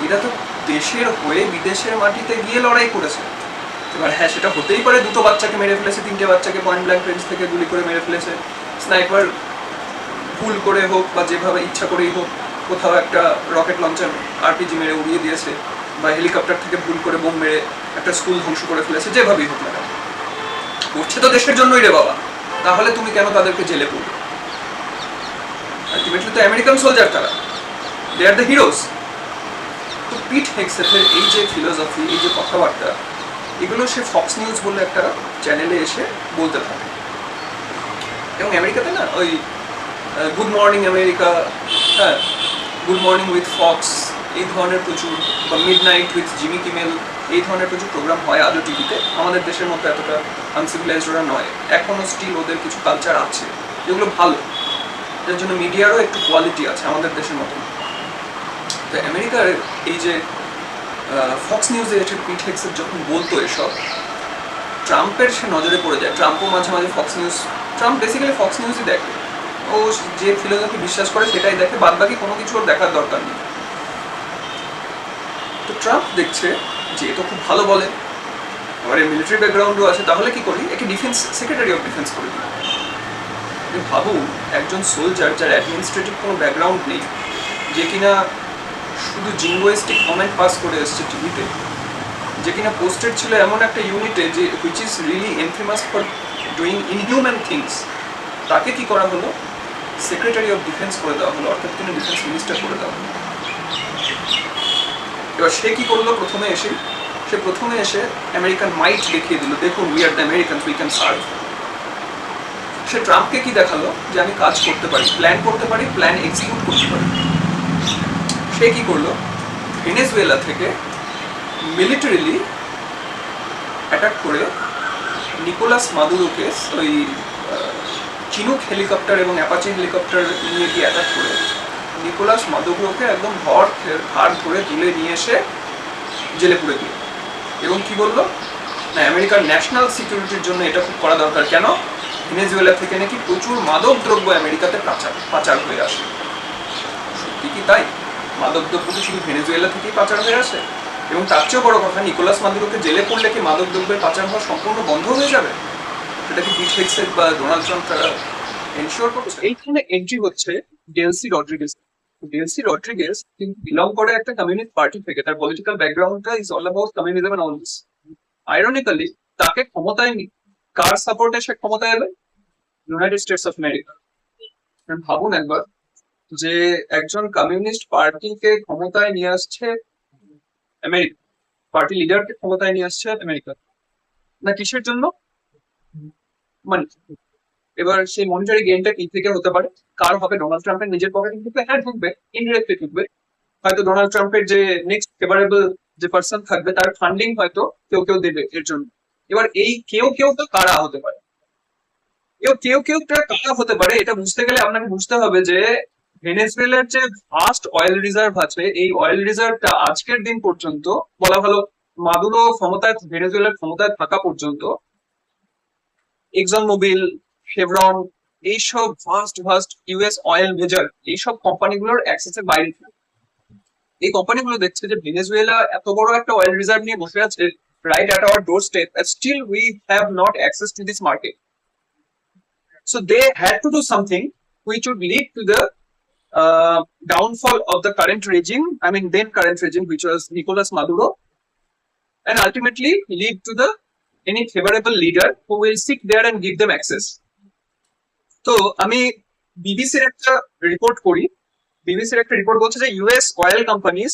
এরা তো দেশের হয়ে বিদেশের মাটিতে গিয়ে লড়াই করেছে। এবার হ্যাঁ, সেটা হতেই পারে দুটো বাচ্চাকে মেরে ফেলেছে, তিনটে বাচ্চাকে পয়েন্ট ব্ল্যাঙ্ক রেঞ্জ থেকে গুলি করে মেরে ফেলেছে, স্নাইপার ভুল করে হোক বা যেভাবে ইচ্ছা করেই হোক, কোথাও একটা রকেট লঞ্চার আরপিজি মেরে উড়িয়ে দিয়েছে, বা হেলিকপ্টার থেকে ভুল করে বোম মেরে একটা স্কুল ধ্বংস করে ফেলেছে, যেভাবেই হোক না কেন, করছে তো দেশের জন্যই রে বাবা। তাহলে তুমি কেন তাদেরকে জেলে পড়বে? আলটিমেটলি তো আমেরিকান সোলজার তারা, দে আর দ্য হিরোজ। তো পিট হেগসেটের এই যে ফিলোসফি, এই যে কথাবার্তা, এগুলো সে ফক্স নিউজ বলে একটা চ্যানেলে এসে বলতে থাকে। এবং আমেরিকাতে না ওই গুড মর্নিং আমেরিকা, হ্যাঁ, গুড মর্নিং উইথ ফক্স, এই ধরনের প্রচুর, বা mid night with Jimmy Kimmel, এই ধরনের প্রচুর প্রোগ্রাম হয় আজও টিভিতে। আমাদের দেশের মতো এতটা আনসিভিলাইজড ওরা নয়, এখনও স্টিল ওদের কিছু কালচার আছে যেগুলো ভালো, যার জন্য মিডিয়ারও একটু কোয়ালিটি আছে আমাদের দেশের মতো। তো আমেরিকার এই যে ফক্স নিউজে এসে পিট হেগসেট যখন বলতো এসব, ট্রাম্পের সে নজরে পড়ে যায়। ট্রাম্পও মাঝে মাঝে ট্রাম্প বেসিক্যালি ফক্স নিউজই দেখে, ও যে ফিলোসফি বিশ্বাস করে সেটাই দেখে, বাদ বাকি কোনো কিছু ওর দেখার দরকার নেই। তো ট্রাম্প দেখছে যে এ তো খুব ভালো বলে, আবার এই মিলিটারি ব্যাকগ্রাউন্ডও আছে, তাহলে কি করি, একে ডিফেন্স সেক্রেটারি অফ ডিফেন্স করে দিই। ভাবুন, একজন সোলজার যার অ্যাডমিনিস্ট্রেটিভ কোনো ব্যাকগ্রাউন্ড নেই, যে কিনা শুধু জিঙ্গোয়েস্টিক কমেন্ট পাস করে এসছে টিভিতে, যে কিনা পোস্টেড ছিল এমন একটা ইউনিটে যে which is really infamous for doing inhuman things, তাকে কি করা হলো, সেক্রেটারি অফ ডিফেন্স করে দেওয়া হলো, অর্থাৎ তিনি ডিফেন্স মিনিস্টার করে দেওয়া হলো। এবার সে কি করলো, প্রথমে এসে আমেরিকান মাইট দেখিয়ে দিল, দেখুন we are the Americans, we can serve. সে ট্রাম্পকে কি দেখালো, যে আমি কাজ করতে পারি, প্ল্যান করতে পারি, প্ল্যান এক্সিকিউট করতে পারি। সে কি করলো, ভেনেজুয়েলা থেকে মিলিটারিলি অ্যাটাক করে নিকোলাস মাদুরোকে, ওই চিনুক হেলিকপ্টার এবং অ্যাপাচি হেলিকপ্টার নিয়ে গিয়ে অ্যাটাক করে নিকোলাস মাদুরোকে একদম ঘাড় ধরে তুলে নিয়ে এসে জেলে পুরে দিল। এবং কি বললো, না আমেরিকার ন্যাশনাল সিকিউরিটির জন্য এটা খুব করা দরকার। কেন? ভেনেজুয়েলা থেকে নাকি প্রচুর মাদক দ্রব্য আমেরিকাতে পাচার হয়ে আসে। সত্যি কি তাই? মাদক দ্রব্য কি শুধু ভেনেজুয়েলা থেকেই পাচার হয়ে আসে? এবং তার চেয়েও বড় কথা, নিকোলাস মাদুরোকে জেলে পড়লে কি মাদক দ্রব্যের পাচার হওয়া সম্পূর্ণ বন্ধ হয়ে যাবে? সেটা কি বিল গেটস বা ডোনাল্ড ট্রাম্প তারা এনশিওর করছে? এইখানে এন্ট্রি হচ্ছে ডেলসি রড্রিগেজ। ডেলসি রড্রিগেজ কিন্তু বিলং করে একটা কমিউনিস্ট পার্টি থেকে, তার পলিটিক্যাল ব্যাকগ্রাউন্ডটা is all about communism and all this. Ironically তাকে ক্ষমতায় কার সাপোর্টে সে ক্ষমতায় এলো? United States of America. ভাবুন একবার, যে একজন কমিউনিস্ট পার্টিকে ক্ষমতায় নিয়ে আসছে আমেরিকা, পার্টি লিডারকে ক্ষমতায় নিয়ে আসছে আমেরিকা, না কিসের জন্য? মানে এবার সেই মনিটারি গেইনটা কি থেকে হতে পারে? কার হবে? ডোনাল্ড ট্রাম্পের নিজের পকেটে ঢুকবে? হ্যাঁ ঢুকবে, ইনডিরেক্টলি ঢুকবে। হয়তো ডোনাল্ড ট্রাম্পের যে নেক্সট ফেভারেবল যে পার্সন থাকবে তার ফান্ডিং হয়তো কেউ কেউ দেবে এর জন্য। এবার এই কেউ কেউ তো কারা হতে পারে? কেউ কেউ কারা হতে পারে এটা বুঝতে গেলে আপনাকে বুঝতে হবে যে ভেনেজুয়েলার যে ভাস্ট অয়েল রিজার্ভ আছে, এই অয়েল রিজার্ভটা আজকের দিন পর্যন্ত, বলা ভালো মাদুরো ক্ষমতায়, ভেনেজুয়েলার ক্ষমতায় থাকা পর্যন্ত, এক্সন মোবিল, শেভরন, এইসব vast vast US oil major এইসব কোম্পানিগুলোর অ্যাক্সেসের বাইরে ছিল। এই কোম্পানিগুলো দেখছে যে ভেনেজুয়েলা এত বড় একটা অয়েল রিজার্ভ নিয়ে বসে আছে right at our doorstep, and still we have not access to this market. So they had to do something which would lead to the downfall of the current regime, I mean then current regime, which was Nicolas Maduro, and ultimately lead to the any favorable leader who will sit there and give them access. তো আমি বিবিসির একটা report করি, বিবিসির একটা report বলছে যে US oil companies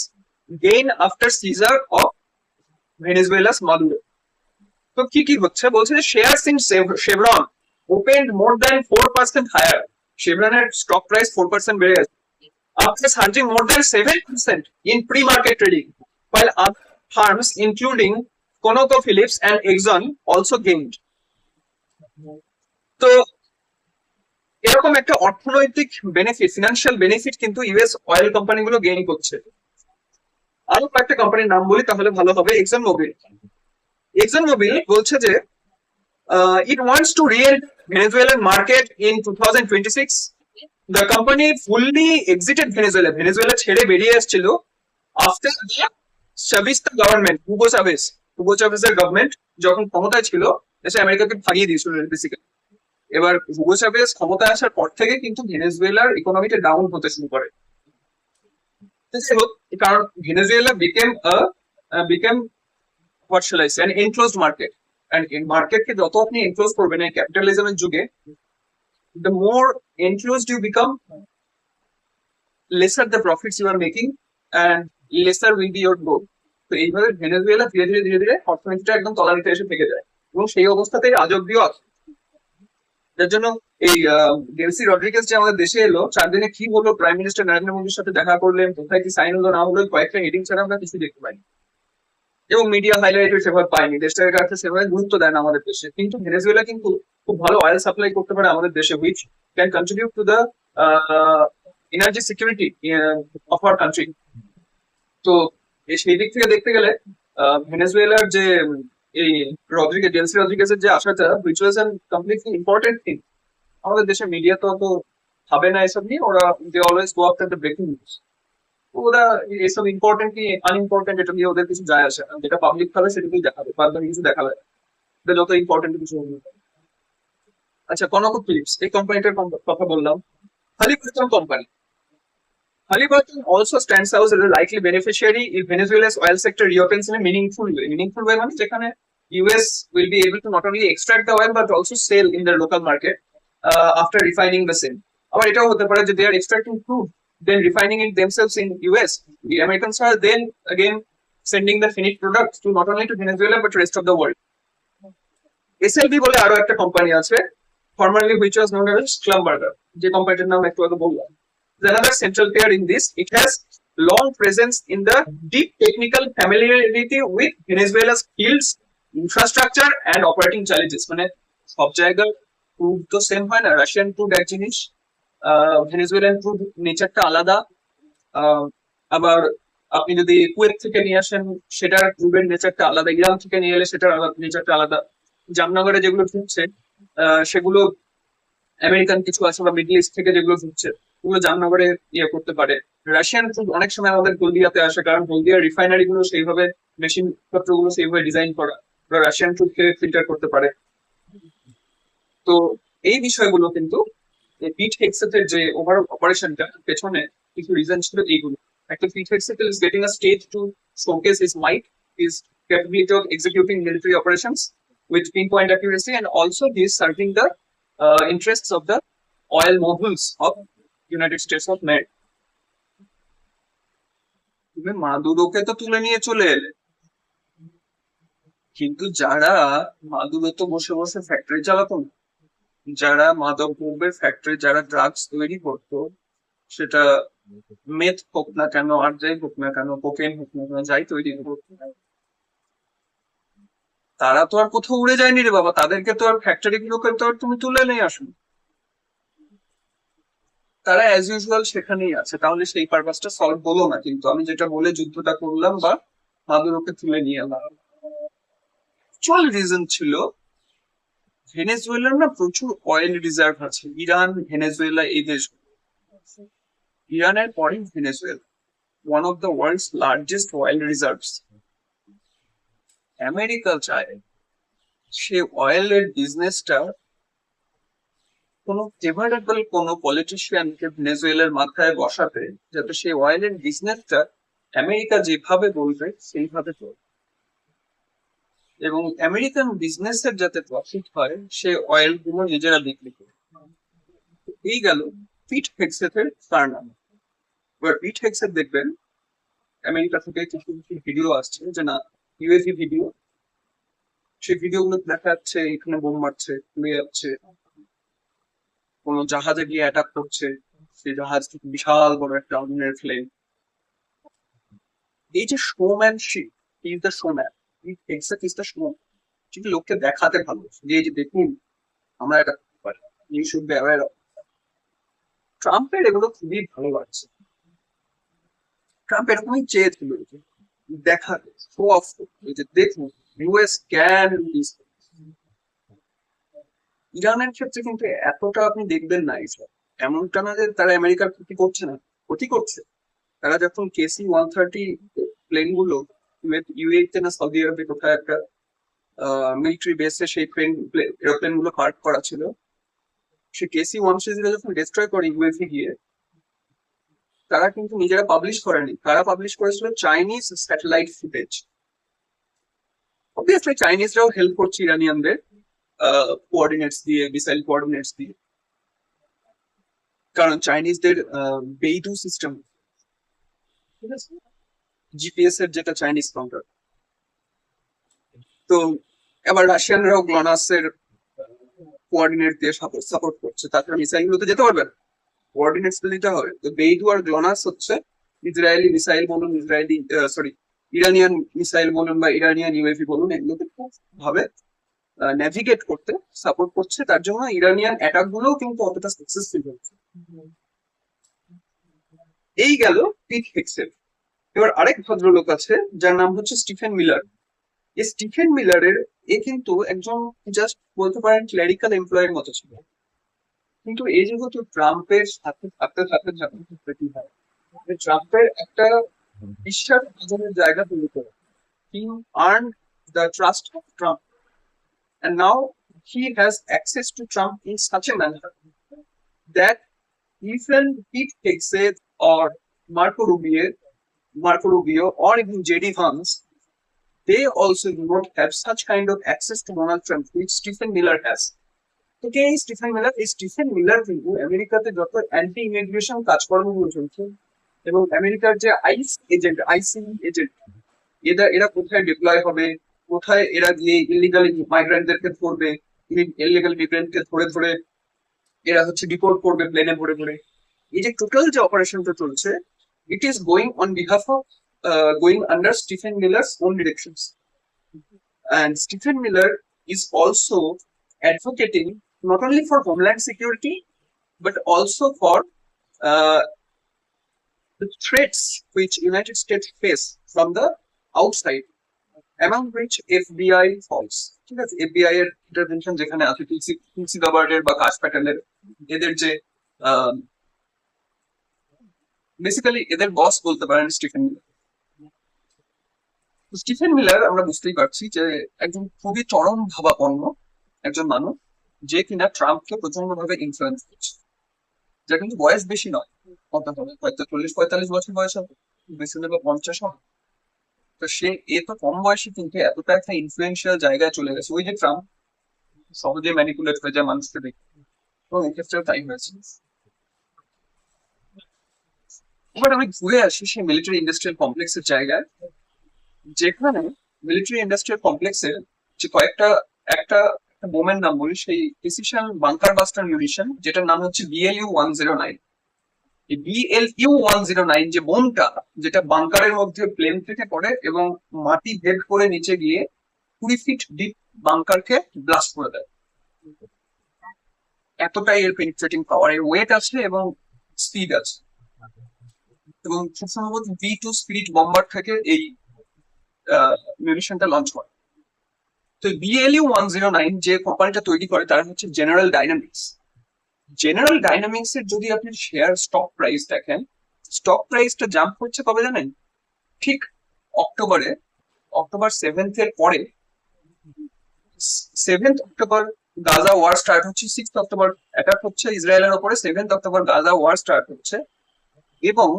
gain after seizure of Venezuela's Maduro. তো কি কি হচ্ছে? বলছে যে shares in Chevron opened more than 4% higher. শেভরনের স্টক প্রাইস 4% বেড়ে গেছে, after surging more than 7% in pre-market trading, while other firms including ConocoPhillips and Exxon also gained. তো এরকম একটা অর্থনৈতিক বেনিফিট, ফিনান্সিয়াল বেনিফিট কিন্তু ইউএস অয়েল কোম্পানিগুলো গেইন করছে। আরো কয়েকটা কোম্পানির নাম বলি তাহলে ভালো হবে। Exxon Mobil. এক্সন মোবিল বলছে যে it wants to re-enter Venezuelan market in 2026. The company fully exited Venezuela. Venezuela ছেড়ে বেরিয়ে এসেছিল after the Chavista government, Hugo Chavezের গভর্নমেন্ট যখন ক্ষমতায় ছিল, এসে আমেরিকাকে ভাগিয়ে দিয়েছিল বেসিক্যালি। এবার হুগো চাভেজ ক্ষমতায় আসার পর থেকে কিন্তু ভেনেজুয়েলার ইকোনমিটা ডাউন হতে শুরু করে। কারণ Venezuela became what shall I say, an enclosed market. And মার্কেটকে যত আপনি এনক্লোজ করবেন এই ক্যাপিটালিজমের যুগে, the more enclosed you become, lesser the profits you are making and lesser will be your growth. তো এইভাবে ভেনেজুয়েলা ধীরে ধীরে ধীরে ধীরে অর্থনীতিটা একদম তলানিতে এসে থেকে যায়, এবং সেই অবস্থাতেই আজ অব্দিও আছে। যার জন্য এই ডেলসি রড্রিগেজ যে আমাদের দেশে এলো, 4 দিনে কি হলো, প্রাইম মিনিস্টার নরেন্দ্র মোদীর সাথে দেখা করলেন, কোথায় কি সাইন হলো না হলো, কয়েকটা হেডিং ছাড়া আমরা কিছু দেখতে পাইনি, এবং মিডিয়া হাইলাইট সেভাবে পাইনি, দেশটার কাছে সেভাবে গুরুত্ব দেয় না আমাদের দেশে। কিন্তু ভেনেজুয়েলা কিন্তু খুব ভালো অয়েল সাপ্লাই করতে পারে আমাদের দেশে, which can contribute to the energy security of our country. তো সেই দিক থেকে দেখতে গেলে ভেনেজুয়েলার যে এই ডেলসি রড্রিগেজের যে আসাটা, which was an completely important thing, আমাদের দেশের মিডিয়া তো অত ভাবে না এসব নিয়ে, ওরা they always go after the breaking news. ওরা এসব ইম্পর্টেন্ট কি আনইম্পর্টেন্ট এটা নিয়ে ওদের কিছু যায় আসে না, যেটা পাবলিক খাবে সেটুকুই দেখাবে, বাদ কিছু দেখাবে না, যত ইম্পর্টেন্ট কিছু। আচ্ছা, কনকো ফিলিপস এই কোম্পানিটার কথা বললাম। হালিবার্টন company, Halliburton also stands out as a likely beneficiary if Venezuela's oil sector reopens in a meaningful way. Meaningful way মানে যেখানে US will be able to not only extract the oil but also sell in their local market after refining the same. আবার এটাও হতে পারে যে they are extracting crude, then refining it themselves in US. The Americans are then again sending the finished product to not only to Venezuela but rest of the world. SLB বলে আরো একটা company আছে, formerly which was known as Schlumberger, যে কোম্পানিটার নাম একটু আগে বললাম। Another central player in this. It has long presence in the deep technical familiarity with Venezuela's fields, infrastructure and operating challenges. মানে সব জায়গার ক্রুড তো সেম হয় না, রাশিয়ান ক্রুড এক জিনিস, ভেনেজুয়েলান ক্রুড নেচারটা আলাদা, আবার আপনি যদি কুয়েত থেকে নিয়ে আসেন সেটার ক্রুডের নেচারটা আলাদা, ইরান থেকে নিয়ে এলে সেটার নেচারটা আলাদা। জামনগরে যেগুলো ঢুকছে সেগুলো আমেরিকান কিছু আছে বা মিডল ইস্ট থেকে যেগুলো ঢুকছে ওগুলো জামনগরে ইয়ে করতে পারে। রাশিয়ান ফুড অনেক সময় আমাদের হলদিয়াতে আসে, কারণ হলদিয়ার রিফাইনারি গুলো সেইভাবে, মেশিন পত্রগুলো সেইভাবে ডিজাইন করা, ওরা রাশিয়ান ফুডকে ফিল্টার করতে পারে। তো এই বিষয়গুলো কিন্তু পিট হেগসেটের যে ওভারঅল অপারেশনটা পেছনে কিছু রিজন ছিল এইগুলো। একটা, Pete Hegseth is getting a stage to showcase his might, his capability of executing military operations with pinpoint accuracy, and also he is serving the interests of the oil moguls of United States of America. তুমি মাদুরোকে তো তুলে নিয়ে চলে এলে, কিন্তু যারা Maduro তো বসে বসে ফ্যাক্টরি চালাতো না, যারা মাদক দ্রব্যের ফ্যাক্টরি, যারা ড্রাগস তৈরি করতো, সেটা মেথ হোক না কেন, আর যাই হোক না কেন, কোকেন হোক না কেন, যাই তৈরি করতো, তারা তো আর কোথাও উড়ে যায়নি রে বাবা। তাদেরকে তো আর ফ্যাক্টরি গুলোকে তো আর তুমি তুলে নিয়ে আসো, তারা অ্যাজ ইউজুয়াল সেখানেই আছে। তাহলে সেই পারপাসটা সলভ হলো না। কিন্তু আমি যেটা বলে যুদ্ধটা করলাম বা মাদুরোকে তুলে নিয়ে এলাম, অ্যাকচুয়াল রিজন ছিল ভেনেজুয়েলার না প্রচুর অয়েল রিজার্ভ আছে। ইরান, ভেনেজুয়েলা, এই দেশ, ইরানের পরে Venezuela one of the world's largest oil reserves. America চায় সে অয়েলের বিজনেসটা কোনো ফেভারেবল কোনো পলিটিশিয়ানকে ভেনেজুয়েলার মাথায় বসাতে, যাতে সেই অয়েলের বিজনেসটা আমেরিকা যেভাবে বলবে সেইভাবে চলবে, এবং আমেরিকান বিজনেসের যাতে প্রফিট হয় সে অয়েল গুলো নিজেরা বিক্রি করে। এই গেল পিট হেগসেটের কারনামা। এবার পিট হেগসেট দেখবেন আমেরিকা থেকে কিছু কিছু ভিডিও আসছে, যে না ইউএসি ভিডিও, সেই ভিডিও গুলো দেখা যাচ্ছে এখানে বোম মারছে, উড়ে যাচ্ছে, কোন জাহাজে গিয়ে অ্যাটাক করছে, সেই জাহাজ থেকে বিশাল বড় একটা আগুনের ফ্লেম। এই যে showmanship, is the showman, exact is the showman, যেটি লোককে দেখাতে ভালো, যে এই যে দেখুন আমরা এটা করতে পারি, you should be aware of. ট্রাম্পের এগুলো খুবই ভালো লাগছে। ট্রাম্প এরকমই চেয়েছিল যে দেখাতে, শো অফ, যে দেখুন ইউএস ক্যান দিস। ইরানের ক্ষেত্রে কিন্তু এতটা আপনি দেখবেন না এইসব, এমনটা না যে তারা আমেরিকার ক্ষতি করছে না, ক্ষতি করছে। তারা যখন KC-130 প্লেন গুলো ইউএইতে না সৌদি আরবে কোথায় একটা মিলিটারি বেসে সেই এরোপ্লেন গুলো পার্ক করা ছিল, সে KC-130 যখন ডিস্ট্রয় করে ইউএসি গিয়ে, তারা কিন্তু নিজেরা পাবলিশ করেনি, তারা পাবলিশ করেছিল চাইনিজ স্যাটেলাইট ফুটেজ। অবভিয়াসলি চাইনিজরাও হেল্প করছে ইরানিয়ানদের কোঅর্ডিনেটস দিয়ে, মিসাইল কোঅর্ডিনেটস দিয়ে, কারণ চাইনিজদের বেইদু সিস্টেম, ঠিক আছে, জিপিএস এর যেটা চাইনিজ কাউন্টার। তো এবার রাশিয়ানরাও গ্লোনাসের কোঅর্ডিনেট দিয়ে সাপোর্ট করছে, তাছাড়া মিসাইল গুলোতে যেতে পারবে না, কোঅর্ডিনেটস তো দিতে হবে। তো বেইদু আর গ্লোনাস হচ্ছে ইসরায়েলি মিসাইল বলুন, ইরানিয়ান মিসাইল বলুন বা ইরানিয়ান ইউএভি বলুন, এগুলোকে খুব ভাবে নেভিগেট করতে সাপোর্ট করছে। তার জন্য ইরানিয়ান অ্যাটাক গুলোও কিন্তু অতটা সাকসেসফুল হচ্ছে। এই গেল পিট হেগসেট। এবার আরেক ভদ্রলোক আছে যার নাম হচ্ছে স্টিফেন মিলার। এই স্টিফেন মিলারের কিন্তু একজন জাস্ট বলতে পারেন ক্লেরিক্যাল এমপ্লয়ের মতো ছিল, কিন্তু এই যেহেতু ট্রাম্পের সাথে থাকতে থাকতে যখন কি হয়, ট্রাম্পের একটা বিশ্বাস অর্জনের জায়গা তৈরি করে, he earned the trust of Trump, and now he has access to Trump in such a manner that even Pete Hegseth or Marco Rubio or even JD Vance, they also do not have such kind of access to Donald Trump which Stephen Miller has. তো কে এই Stephen Miller? এই Stephen Miller কিন্তু আমেরিকাতে যত anti immigration কাজকর্মগুলো চলছে, এবং আমেরিকার যে আইসি এজেন্ট, এরা কোথায় ডিপ্লয় হবে, কোথায় এরা গিয়ে ইলিগাল মাইগ্রেন্টদেরকে ধরবে, ইলিগাল মিগ্রেন্টকে ধরে ধরে এরা হচ্ছে ডিপোর্ট করবে প্লেনে ভরে ভরে, এই যে টোটাল যে অপারেশনটা চলছে, it is going on behalf of going under Stephen Miller's own directions. And Stephen Miller is also advocating not only for homeland security but also for the threats which United States face from the outside. among which FBI falls, ঠিক আছে? FBI এর intervention যেখানে আছে, তুলসী গাবার্ডের বা কাশ প্যাটেলের, এদের যে বেসিক্যালি এদের বস বলতে পারেন স্টিফেন মিলার। স্টিফেন মিলার আমরা বুঝতেই পারছি যে একজন খুবই চরম ভাবাপন্ন একজন মানুষ, যে কিনা ট্রাম্পকে প্রচন্ড ভাবে ইনফ্লুয়েন্স করছে, যার কিন্তু বয়স বেশি নয়, কত হবে হয়তো 40-45 বছর বয়স হবে, বেশি হলে বা 50 হবে। তো সে এ তো কম বয়সে কিন্তু এতটা একটা ইনফ্লুয়েন্সিয়াল জায়গায় চলে গেছে, ওই যে ট্রাম্প সহজে ম্যানিপুলেট হয়ে যায় মানুষকে দেখে, তো এক্ষেত্রেও তাই হয়েছে। এবার আমি ঘুরে আসি সেই মিলিটারি ইন্ডাস্ট্রিয়াল কমপ্লেক্সের জায়গায়, যেখানে মিলিটারি ইন্ডাস্ট্রিয়াল কমপ্লেক্সের যে কয়েকটা একটা বোমের নাম বলি, সেই প্রিসিশন বাংকার বাস্টার মিউনিশন, যেটার নাম হচ্ছে BLU-109। এই BLU-109 যে বোমটা, যেটা বাংকারের মধ্যে প্লেন থেকে পড়ে এবং মাটি ভেদ করে নিচে গিয়ে 20 ফিট ডিপ বাংকারকে ব্লাস্ট করে দেয়, এতটাই এর পেনিট্রেটিং পাওয়ার, এর ওয়েট আছে এবং স্পিড আছে। এবং খুব সম্ভবত B2 স্পিরিট বম্বার থেকে এই মিউনিশনটা লঞ্চ করে। তো BLU-109 যে কোম্পানিটা তৈরি করে তারা হচ্ছে জেনারেল ডাইনামিক্স। জেনারেল ডাইনামিক্স এর যদি আপনি শেয়ার স্টক প্রাইস দেখেন, স্টক প্রাইসটা জাম্প হচ্ছে কবে জানেন? ঠিক অক্টোবর 7th এর পরে। 7th October Gaza war start হচ্ছে, 6th অক্টোবর অ্যাটাক হচ্ছে ইসরায়েলের ওপরে, 7th October Gaza war start হচ্ছে, এবং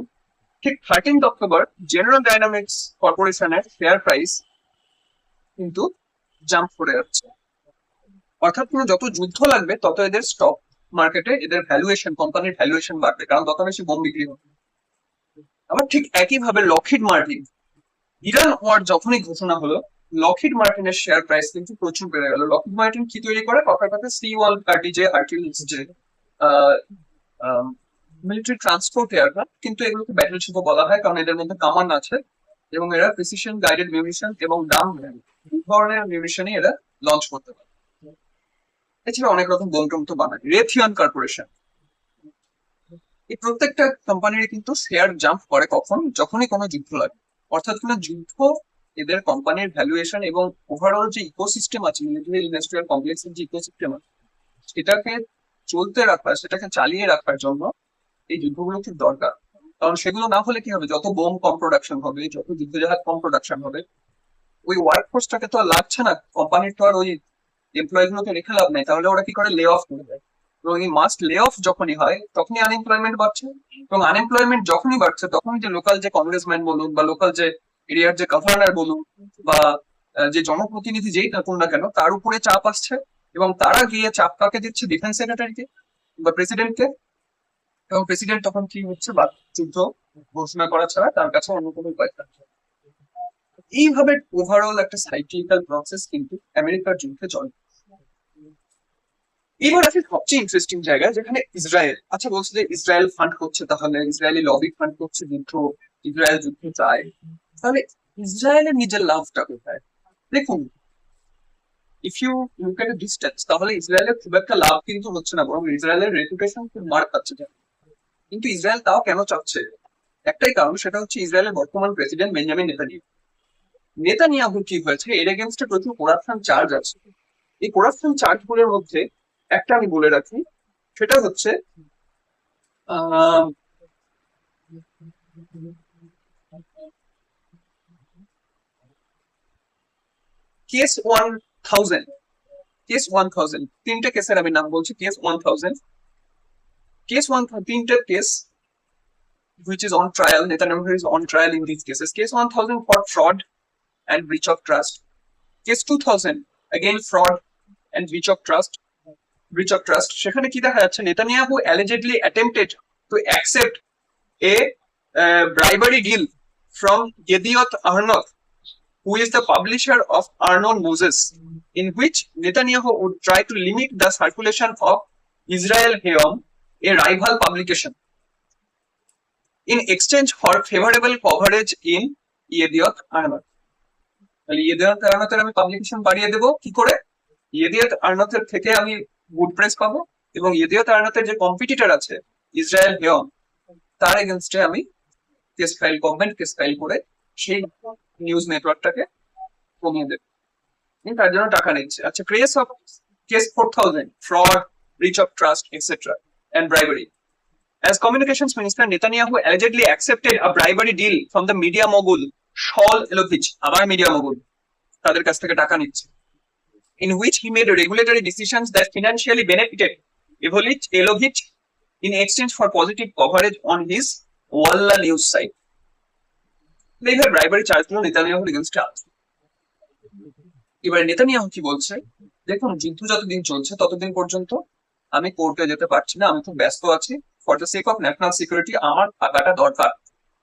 ঠিক 13th অক্টোবর জেনারেল ডাইনামিক্স কর্পোরেশনের শেয়ার প্রাইস কিন্তু জাম্প করে যাচ্ছে। অর্থাৎ কোনো যত যুদ্ধ লাগবে তত এদের স্টক মার্কেটে এদের ভ্যালুয়েশন, কোম্পানির ভ্যালুয়েশন বাড়বে, কারণ তত বেশি বোম বিক্রি হবে। আবার ঠিক একইভাবে লকহিড মার্টিন, ইরান ওয়ার যখনই ঘোষণা হলো, লকহিড মার্টিনের শেয়ার প্রাইস কিন্তু প্রচুর বেড়ে গেল। লকহিড মার্টিন কি তৈরি করে? কথার কথা C-130 যে হারকিউলিস যে মিলিটারি ট্রান্সপোর্ট এয়ারক্রাফট, কিন্তু এগুলোকে ব্যাটলশিপও বলা হয় কারণ এদের মধ্যে কামান আছে এবং এরা প্রিসিশন গাইডেড মিউনিশন এবং ডাম ধরনের মিউনিশনই এরা লঞ্চ করতে পারে। এছাড়া অনেক রকম বোম টোম তো বানায়। রেথিয়ন কর্পোরেশন, এই প্রত্যেকটা কোম্পানির কিন্তু শেয়ার জাম্প করে কখন? যখনই কোনো যুদ্ধ লাগে। অর্থাৎ কোনো যুদ্ধ এদের কোম্পানির ভ্যালুয়েশন এবং ওভারঅল যে ইকোসিস্টেম আছে, মিলিটারি ইন্ডাস্ট্রিয়াল কমপ্লেক্সের যে ইকোসিস্টেম আছে, সেটাকে চলতে রাখার, সেটাকে চালিয়ে রাখার জন্য এই যুদ্ধগুলো খুব দরকার। কারণ সেগুলো না হলে কি হবে? যত বোম কম প্রোডাকশন হবে, যত যুদ্ধজাহাজ কম প্রোডাকশন হবে, ওই ওয়ার্ক ফোর্সটাকে তো আর লাগছে না, কোম্পানির তো আর ওই এমপ্লয়ি গুলোকে রেখে লাভ নেই, তাহলে ওরা কি করে? লে অফ করে দেয়। এবং এই মাস্ট লে অফ যখনই হয় তখনই আনএমপ্লয়মেন্ট বাড়ছে, এবং আনএমপ্লয়মেন্ট যখনই বাড়ছে তখনই যে লোকাল যে কংগ্রেসম্যান বলুন বা লোকাল যে এরিয়ার যে গভর্নর বলুন বা যে জনপ্রতিনিধি যেই থাকুন না কেন, তার উপরে চাপ আসছে, এবং তারা গিয়ে চাপ কাকে দিচ্ছে? ডিফেন্স সেক্রেটারিকে বা প্রেসিডেন্টকে। এবং প্রেসিডেন্ট তখন কি হচ্ছে? বা যুদ্ধ ঘোষণা করা ছাড়া তার কাছে অন্য কোনো উপায় থাকছে না। এইভাবে ওভারঅল একটা সাইক্লিক্যাল প্রসেস কিন্তু আমেরিকার যুদ্ধে চলে। এবার আছে সবচেয়ে ইন্টারেস্টিং জায়গা, যেখানে ইসরায়েল, আচ্ছা বলছে যে ইসরায়েল ফান্ড করছে, তাহলে ইসরায়েলি লবি ফান্ড করছে যুদ্ধ, ইসরায়েল যুদ্ধ চায়, তাহলে ইসরায়েলের নিজের লাভটা কোথায়? দেখুন, if you look at a distance, তাহলে ইসরায়েলের খুব একটা লাভ কিন্তু হচ্ছে না, বরং ইসরায়েলের রেপুটেশন খুব মার খাচ্ছে। কিন্তু ইসরায়েল তাও কেন চাচ্ছে? একটাই কারণ, সেটা হচ্ছে ইসরায়েলের বর্তমান প্রেসিডেন্ট বেঞ্জামিন নেতানিয়াহু। নেতানিয়াহু কি হয়েছে? এর এগেনস্টে প্রচুর করাপশন চার্জ আছে। এই করাপশন চার্জ গুলোর মধ্যে একটা আমি বলে রাখি, সেটা হচ্ছে কেস 1000। কেস 1000, তিনটে কেসের আমি নাম বলছি। কেস 1000, তিনটে case which is on trial. Netanyahu is on trial in these cases. Case 1000 for fraud and breach of trust. Case 2000, again fraud and breach of trust. সেখানে কি দেখা যাচ্ছে? Netanyahu allegedly attempted to accept a bribery deal from Yedioth Ahronoth, who is the publisher of Arnon Moses, in which Netanyahu would try to limit the circulation of Israel Hayom, a rival publication, in exchange for favorable coverage in Yedioth Ahronoth. তাহলে ইয়েদিয়ত আহরনথের আমি publication বাড়িয়ে দেবো কি করে? ইয়েদিয়ত আহরনথের থেকে আমি good press পাবো, এবং ইয়েদিয়ত আহরনথের যে কম্পিটিটর আছে ইসরায়েল হেয়ম, তার এগেনস্টে আমি কেস ফাইল করে সেই নিউজ নেটওয়ার্কটাকে কমিয়ে দেবে, তার জন্য টাকা নিচ্ছে। আচ্ছা, case 4000, fraud, breach of trust, etc. and bribery. As Communications Minister, Netanyahu allegedly accepted a bribery deal from the media mogul Shaul Elovich, আবার media mogul, তাদের কাছ থেকে টাকা নিচ্ছে, in which he made regulatory decisions that financially benefited Elovich in exchange for positive coverage on his Walla news site. এইভাবে ব্রাইবারি চার্জগুলো নেতানিয়াহুর এগেইনস্টে আছে। এবারে নেতানিয়াহু কি বলছে, দেখুন যুদ্ধ যতদিন চলছে ততদিন পর্যন্ত আমি কোর্টে যেতে পারছি না, আমি খুব ব্যস্ত আছি, for the sake of national security আমার থাকাটা দরকার,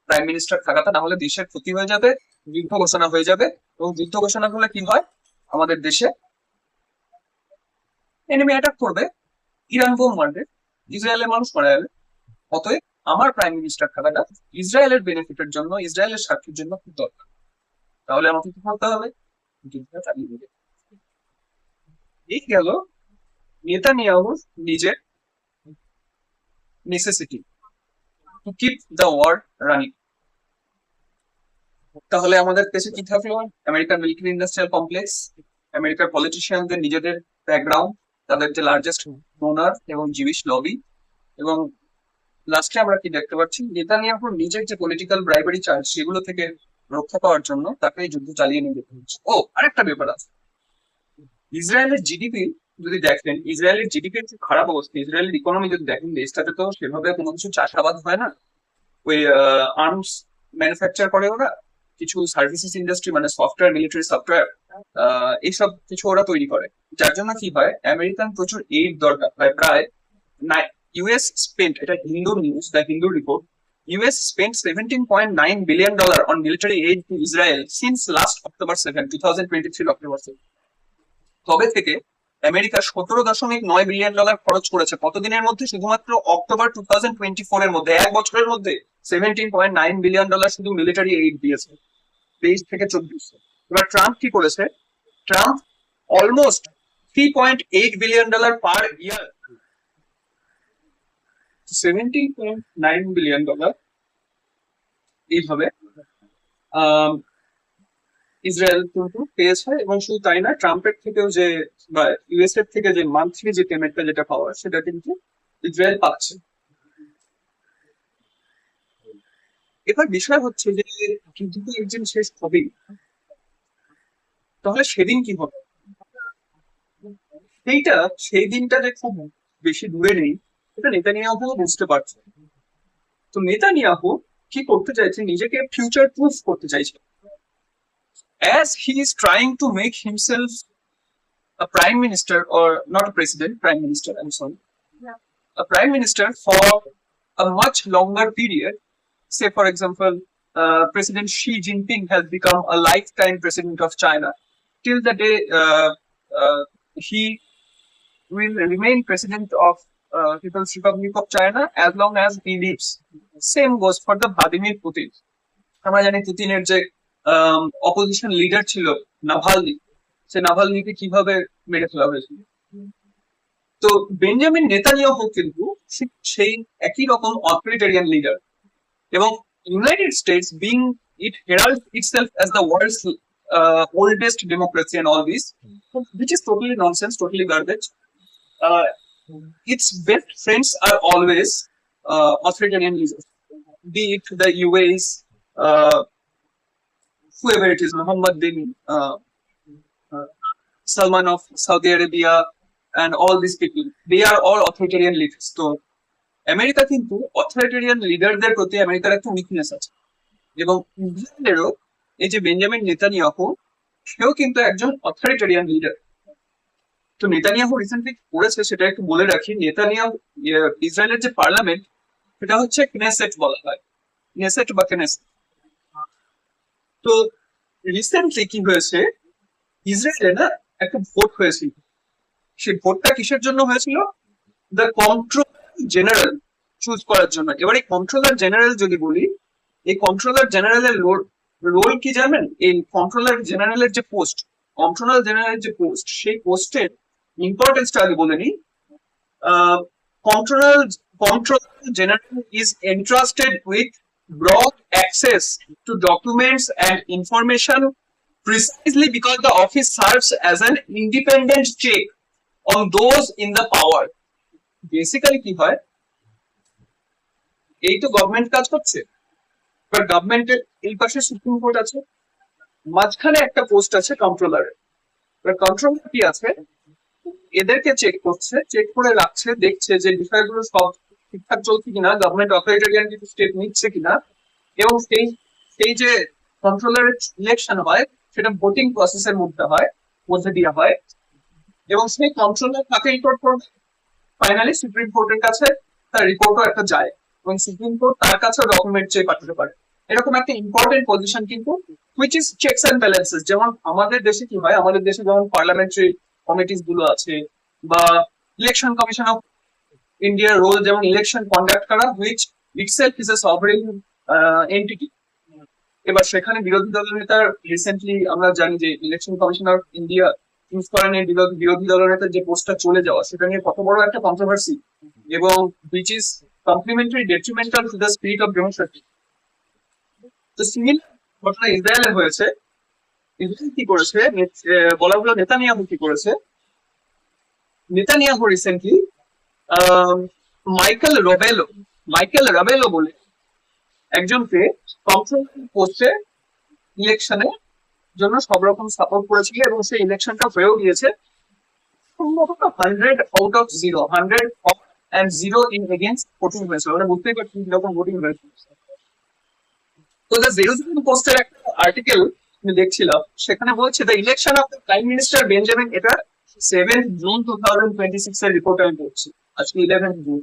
প্রাইম মিনিস্টার থাকাটা, না হলে দেশের ক্ষতি হয়ে যাবে, যুদ্ধ ঘোষণা হয়ে যাবে, এবং যুদ্ধ ঘোষণা হলে কি হয়, আমাদের দেশে এনিমি অ্যাটাক করবে, ইরান বোম মারবে, ইসরায়েলের মানুষ মারা যাবে। অতএব আমার প্রাইম মিনিস্টার থাকাটা ইসরায়েলের বেনিফিটের জন্য, ইসরায়েলের স্বার্থের জন্য খুব দরকার। তাহলে আমাকে কি করতে হবে, যুদ্ধটা চালিয়ে দিতে। এই গেল নেতানিয়াহুর নিজের necessity to keep the war running. তাহলে আমাদের দেশে কি থাকলো, আমেরিকান মিলিটারি ইন্ডাস্ট্রিয়াল কমপ্লেক্স, আমেরিকার পলিটিশিয়ানদের নিজেদের ব্যাকগ্রাউন্ড, তাদের যে লার্জেস্ট ডোনার এবং জিউস লবি, এবং লাস্টে আমরা কি দেখতে পাচ্ছি, নেতানিয়াহুর নিজের যে পলিটিক্যাল ব্রাইবারি চার্জ সেগুলো থেকে রক্ষা পাওয়ার জন্য তাকে এই যুদ্ধ চালিয়ে নিয়ে যেতে হচ্ছে। ও, আরেকটা ব্যাপার আছে, ইসরায়েলের জিডিপি যদি দেখেন, ইসরায়েলের জিডিপির খুব খারাপ অবস্থা। ইসরায়েলের ইকোনমি যদি দেখেন, দেশটাতে তো সেভাবে কোনো কিছু চাষাবাদ হয় না, ওই আর্মস ম্যানুফ্যাকচার করে ওরা, কিছু সার্ভিসেস ইন্ডাস্ট্রি মানে সফটওয়্যার, মিলিটারি সফটওয়্যার, এইসব কিছু ওরা তৈরি করে, যার জন্য কি হয়, আমেরিকান প্রচুর এইড দরকার হয়। প্রায় ইউএস স্পেন্ট, এটা Hindu news, the Hindu report, US spent $17.9 billion on military aid to Israel since last October 7, 2023 October 7. তবে থেকে আমেরিকা $17.9 বিলিয়ন খরচ করেছে কতদিনের মধ্যে, শুধুমাত্র অক্টোবর 2024 এর মধ্যে, এক বছরের মধ্যে $17.9 বিলিয়ন শুধু মিলিটারি এইড দিয়েছে, 23 থেকে 24। এবার ট্রাম্প কি করেছে, ট্রাম্প অলমোস্ট $3.8 বিলিয়ন পার ইয়ার, $17.9 বিলিয়ন এইভাবে ইসরায়েল কিন্তু পেয়েছে। এবং শুধু তাই না, ট্রাম্পের থেকেও যে বা ইউএস এর থেকে যে মান্থলি যে পেমেন্টটা যেটা পাওয়ার, সেটা কিন্তু ইসরায়েল পাচ্ছে। এবার বিষয় হচ্ছে যে যুদ্ধ একদিন শেষ হবেই, তাহলে সেদিন কি হবে, সেই দিনটা যে খুব বেশি দূরে নেই, এটা নেতানিয়াহু বুঝতে পারছে। তো নেতানিয়াহু কি করতে চাইছে, নিজেকে ফিউচার প্রুফ করতে চাইছে, as he is trying to make himself a prime minister, or not a president, prime minister, I'm sorry, a prime minister for a much longer period. Say for example, President Xi Jinping has become a lifetime president of China till the day he will remain president of People's Republic of China as long as he lives. Same goes for the Vladimir Putin. আমরা জানি পুতিনের যে opposition leader ছিল Navalny, সে নাভালনিকে কিভাবে মেরে ফেলা হয়েছিল। তো বেঞ্জামিন নেতানিয়াহু কিন্তু সেই একই রকম অথরিটেরিয়ান লিডার, এবং United States being it herald itself as the world's oldest democracy and all this, which is totally nonsense, totally garbage. Its best friends are always authoritarian leaders, be it the UAEs, whoever it is, Mohammed bin Salman of Saudi Arabia, and all these people, they are all authoritarian leaders. তো America কিন্তু authoritarian লিডারদের প্রতি আমেরিকার একটা weakness আছে, এবং ইংল্যান্ডেরও এই যে Benjamin Netanyahu, সেও কিন্তু একজন অথরিটেরিয়ান লিডার। তো নেতানিয়াহু রিসেন্টলি করেছে সেটা একটু বলে রাখি, নেতানিয়াহু ইসরায়েলের যে পার্লামেন্ট, সেটা হচ্ছে ক্নেসেট বলা হয়, ক্নেসেট বা কেনেসেট। তো রিসেন্টলি কি হয়েছে, ইসরায়েলে না একটা ভোট হয়েছিল, সেই ভোটটা কিসের জন্য হয়েছিল, দ্য কন্ট্রোলার জেনারেল চুজ করার জন্য। এবার এই কন্ট্রোলার জেনারেল যদি বলি, এই কন্ট্রোলার জেনারেলের রোল কি জানেন, এই কন্ট্রোলার জেনারেলের যে পোস্ট, কন্ট্রোলার জেনারেলের যে পোস্ট, সেই পোস্টের ইম্পর্টেন্সটা আগে বলে নিই। Controller General is entrusted with broad access to documents and information precisely because the office serves as an independent check on those in the power. Basically কি হয়, এই তো গভর্নমেন্ট কাজ করছে, বাট গভর্নমেন্টের এই পাশে সুপ্রিম কোর্ট আছে, মাঝখানে একটা পোস্ট আছে কন্ট্রোলারের। কন্ট্রোলার কি আছে, এদেরকে চেক করছে, চেক করে রাখছে, দেখছে যে বিষয়গুলো সব ঠিকঠাক চলছে কিনা, গভর্নমেন্ট অথরিটেরিয়ান কিছু স্টেপ নিচ্ছে কিনা, এবং সেই সেই যে কন্ট্রোলারের ইলেকশন হয় সেটা ভোটিং প্রসেসের মধ্যে দিয়ে হয়, এবং সেই কন্ট্রোলার তাকে রিপোর্ট করবে, ফাইনালি সুপ্রিম কোর্টের কাছে তার রিপোর্টও একটা যায়, এবং সুপ্রিম কোর্ট তার কাছে ডকুমেন্ট চেয়ে পাঠাতে পারে। এরকম একটা ইম্পর্টেন্ট পজিশন কিন্তু, which is checks and balances. যেমন আমাদের দেশে কি হয়, আমাদের দেশে যেমন পার্লামেন্টারি কমিটিস গুলো আছে, বা ইলেকশন কমিশন অফ ইন্ডিয়ার রোল যেমন ইলেকশন কন্ডাক্ট করা, which itself is a sovereign entity. এবার সেখানে বিরোধী দলের নেতার রিসেন্টলি আমরা জানি যে election commission of India choose করেন বিরোধী দলের নেতার যে পোস্টটা চলে যাওয়া, সেটা নিয়ে কত বড় একটা কন্ট্রোভার্সি, এবং which is complimentary detrimental to the spirit of democracy. তো সিমিলার ঘটনা ইসরায়েলে হয়েছে। ইসরায়েল কি করেছে, বলা হলো নেতানিয়াহু কি করেছে, নেতানিয়াহু রিসেন্টলি মাইকেল রাবেলো বলে একজনকে কন্ট্রোল পোস্টে ইলেকশনের জন্য সব রকম সাপোর্ট করেছিল, এবং সেই ইলেকশনটা হয়েও গিয়েছে সম্ভবত 100 out of 0, 100 and 0 in against voting হয়েছে। মানে বুঝতেই পারছি কিরকম ভোটিং হয়েছে। তো দ্য জেরুজালেম পোস্টের একটা আর্টিকেল আমি দেখছিলাম, সেখানে বলছে the election of the prime minister Benjamin, এটা 7 জুন 2026 এর রিপোর্ট আমি পড়ছি, আজকে 11 June.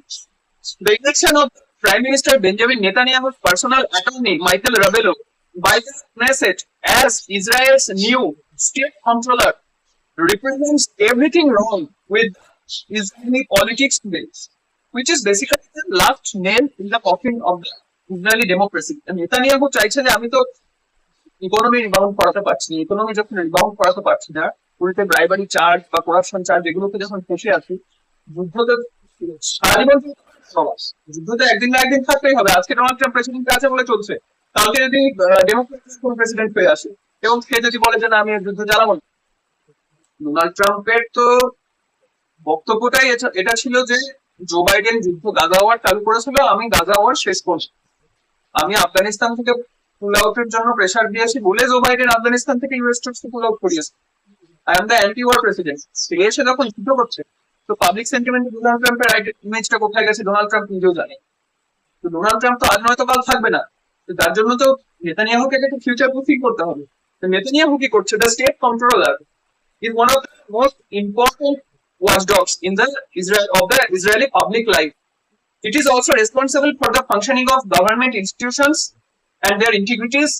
The election of Prime Minister Benjamin Netanyahu's personal attorney Michael Rabelo by the Knesset as Israel's new state controller represents everything wrong with Israeli politics today, which is basically the last nail in the coffin of the Israeli democracy. And Netanyahu চাইছে যে আমি তো economy rebound করাতে পারছি না, economy যখন rebound করাতে পারছি না, উল্টে ব্রাইবারি চার্জ বা করাপশন চার্জ এগুলোতে যখন ফেসে আছি, যুদ্ধ তো সারা জীবন সমাজ, যুদ্ধ তো একদিন না একদিন থাকতেই হবে। আজকে ডোনাল্ড ট্রাম্প প্রেসিডেন্ট আছে বলে চলছে, কালকে যদি ডেমোক্রেটিক কোন প্রেসিডেন্ট হয়ে আসে এবং সে যদি বলে যে না আমি যুদ্ধ চালাবো না, ডোনাল্ড ট্রাম্পের তো বক্তব্যটাই এটা ছিল যে জো বাইডেন যুদ্ধ গাজা ওয়ার চালু করেছিল, আমি গাজা ওয়ার শেষ করছি, আমি আফগানিস্তান থেকে পুল আউটের জন্য প্রেসার দিয়েছি বলে জো বাইডেন আফগানিস্তান থেকে ইউএস ট্রুপসকে পুল আউট করিয়েছে। I am the anti war president. সে এসে যখন যুদ্ধ করছে, তো পাবলিক সেন্টিমেন্ট ডোনাল্ড ট্রাম্পের ইমেজটা কোথায় গেছে ডোনাল্ড ট্রাম্প নিজেও জানে। তো ডোনাল্ড ট্রাম্প তো আজ নয়তো কাল থাকবে না, তো তার জন্য তো নেতানিয়াহুকে একটা ফিউচার প্রুফিং করতে হবে। তো নেতানিয়াহু কি করছে, the state controller is one of the most important watchdogs in the Israeli public life. It is also responsible for the functioning of government institutions and their integrities.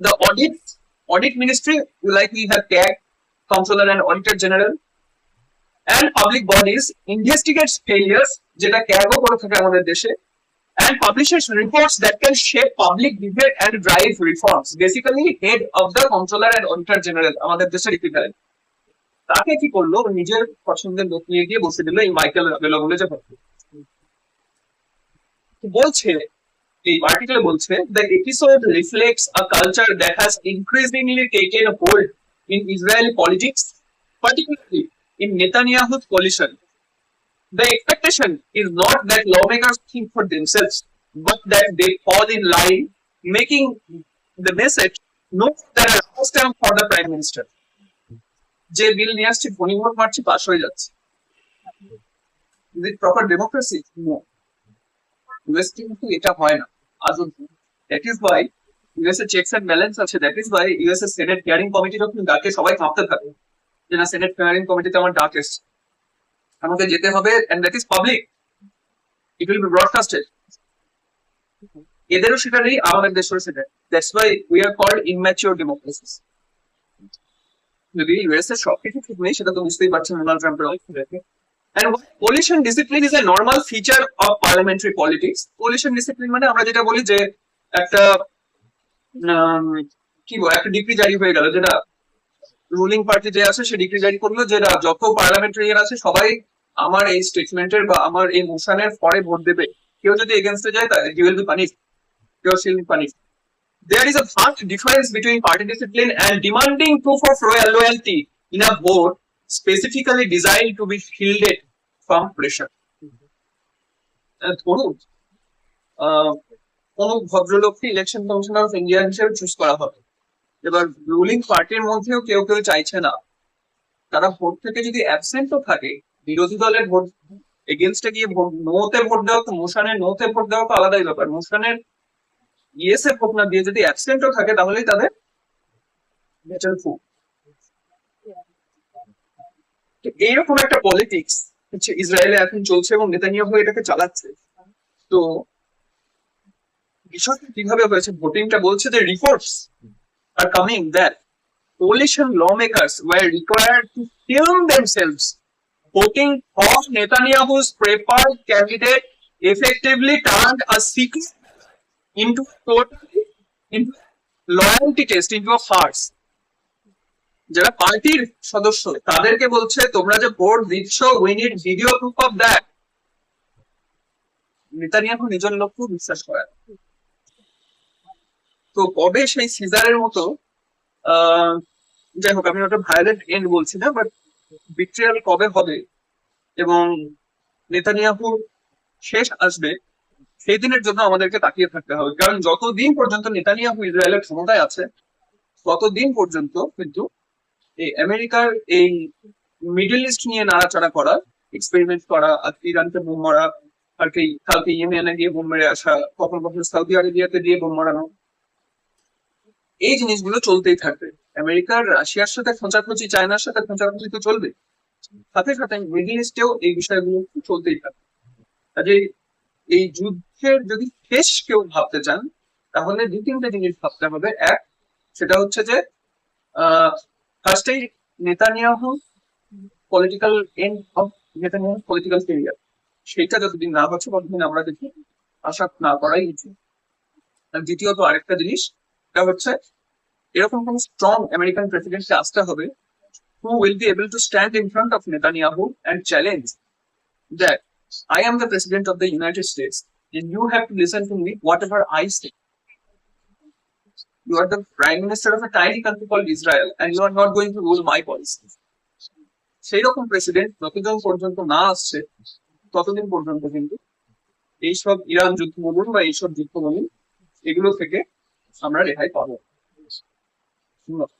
The audit ministry, like we have CAG, Comptroller and Auditor General, and public bodies investigates failures, যেটা CAG-ও করে থাকে আমাদের দেশে, and publishes reports that can shape public debate and drive reforms. Basically, head of the Comptroller and Auditor General, আমাদের দেশের equivalent. তাকে কি করলো, নিজের পছন্দের লোক নিয়ে গিয়ে বসে দিল এই মাইকেল রাবেলো বলে যে বলছে, এই আর্টিকেলে বলছে, the episode reflects a culture that has increasingly taken hold in Israeli politics, particularly in Netanyahu's coalition. The expectation is not that lawmakers think for themselves, but that they fall in line, making the message no that a stamp for the Prime Minister. যে বিল নিয়ে আসছে, ধনী vote মারছি, pass হয়ে যাচ্ছে। Is it proper democracy? No. US কিন্তু এটা হয় না আজও। That is why US এর চেকস এন্ড ব্যালেন্স আছে। That is why US এর সেনেট হিয়ারিং কমিটি যখন ডাকে সবাই কাঁপতে থাকে যে না, সেনেট হিয়ারিং কমিটিতে আমার ডাক এসছে, আমাকে যেতে হবে, and that is public. It will be broadcasted. এদেরও সেটা নেই, আমাদের দেশেও সেটা। That's why we are called immature democracies. যদি ইউএস এর সবকিছু ঠিক নেই, সেটা তো বুঝতেই পারছেন ডোনাল্ড ট্রাম্পের অবস্থা। And coalition discipline is a normal feature of parliamentary politics. Coalition discipline মানে আমরা যেটা বলি যে একটা কি বল, একটা ডিক্রি জারি হয়ে গেল, যেটা রুলিং পার্টি যে আছে সে ডিক্রি জারি করলো যে যত পার্লামেন্টারিয়ান আছে সবাই আমার এই স্টেটমেন্টের বা আমার এই মোশনের পরে ভোট দেবে, কেউ যদি এগেনস্টে যায় তাহলে হি উইল বি পানিশড, কেউ শিল be punished. there is a vast difference between party discipline and demanding proof of royal loyalty in a vote specifically designed to be shielded from pressure. ধরুন কোন ভদ্রলোককে ইলেকশন কমিশনার অফ ইন্ডিয়া হিসেবে choose করা হবে, এবার ruling পার্টির মধ্যেও কেউ কেউ চাইছে না, তারা ভোট থেকে যদি অ্যাবসেন্টও থাকে, বিরোধী দলের ভোট এগেনস্টে গিয়ে ভোট নোতে ভোট দেওয়া, তো মোশনের নোতে ভোট দেওয়া তো আলাদাই ব্যাপার, মোশনের ইয়েস এ ভোট না দিয়ে যদি অ্যাবসেন্টও থাকে তাহলেই তাদের বেটার ভোট। তো এইরকম একটা পলিটিক্স হচ্ছে ইসরায়েলে এখন চলছে এবং নেতানিয়াহু এটাকে চালাচ্ছে। তো বিষয়টা কিভাবে হয়েছে, ভোটিংটা বলছে যে reports are coming that coalition lawmakers were required to film themselves voting for Netanyahu's preferred candidate effectively turned a secret into into loyalty test, into a farce. যারা পার্টির সদস্য তাদেরকে বলছে তোমরা যে ভোট দিচ্ছ we need video proof of that. Netanyahu নিজের লোককেও বিশ্বাস করে না। তো কবে সেই সিজারের মতো যাই হোক, আমি ওটা ভায়োলেন্ট এন্ড বলছি না, বাট বিট্রিয়াল কবে হবে এবং নেতানিয়াহু শেষ আসবে সেই দিনের জন্য আমাদেরকে তাকিয়ে থাকতে হবে। কারণ যতদিন পর্যন্ত নেতানিয়াহু ইসরায়েলের ক্ষমতায় আছে ততদিন পর্যন্ত কিন্তু এই আমেরিকার এই মিডল ইস্ট নিয়ে নাড়াচাড়া করা, এক্সপেরিমেন্ট করা, আজকে ইরানকে বোম মারা, আর কি কালকে ইয়েমেনে গিয়ে বোম মেরে আসা, কখনো কখনো সৌদি আরবিয়াতে দিয়ে বোম মারানো, এই জিনিসগুলো চলতেই থাকবে। আমেরিকার রাশিয়ার সাথে খোঁচাখুচি, চায়নার সাথে খোঁচাখুচি তো চলবে, সাথে সাথে মিডল ইস্টেও এই বিষয়গুলো চলতেই থাকবে। কাজে এই যুদ্ধের যদি শেষ কেউ ভাবতে চান তাহলে দু তিনটে জিনিস ভাবতে হবে। এক, সেটা হচ্ছে যে ফার্স্টেই Netanyahu political end of Netanyahu political career, সেটা যতদিন না হচ্ছে ততদিন আমরা দেখি আশা না করাই উচিত। আর দ্বিতীয়ত আরেকটা জিনিস, এটা হচ্ছে এরকম কোন স্ট্রং আমেরিকান প্রেসিডেন্টকে আসতে হবে who will be able to stand in front of Netanyahu and challenge that I am the president of the United States and you have to listen to me whatever I say. You are the prime minister of a tiny country called Israel and you are not going to rule my policy. সেই রকম president যতদিন পর্যন্ত না আসছে ততদিন পর্যন্ত কিন্তু এইসব ইরান যুদ্ধ বলুন বা এইসব যুদ্ধ বলুন এগুলো থেকে আমরা রেহাই পাবো। ধন্যবাদ।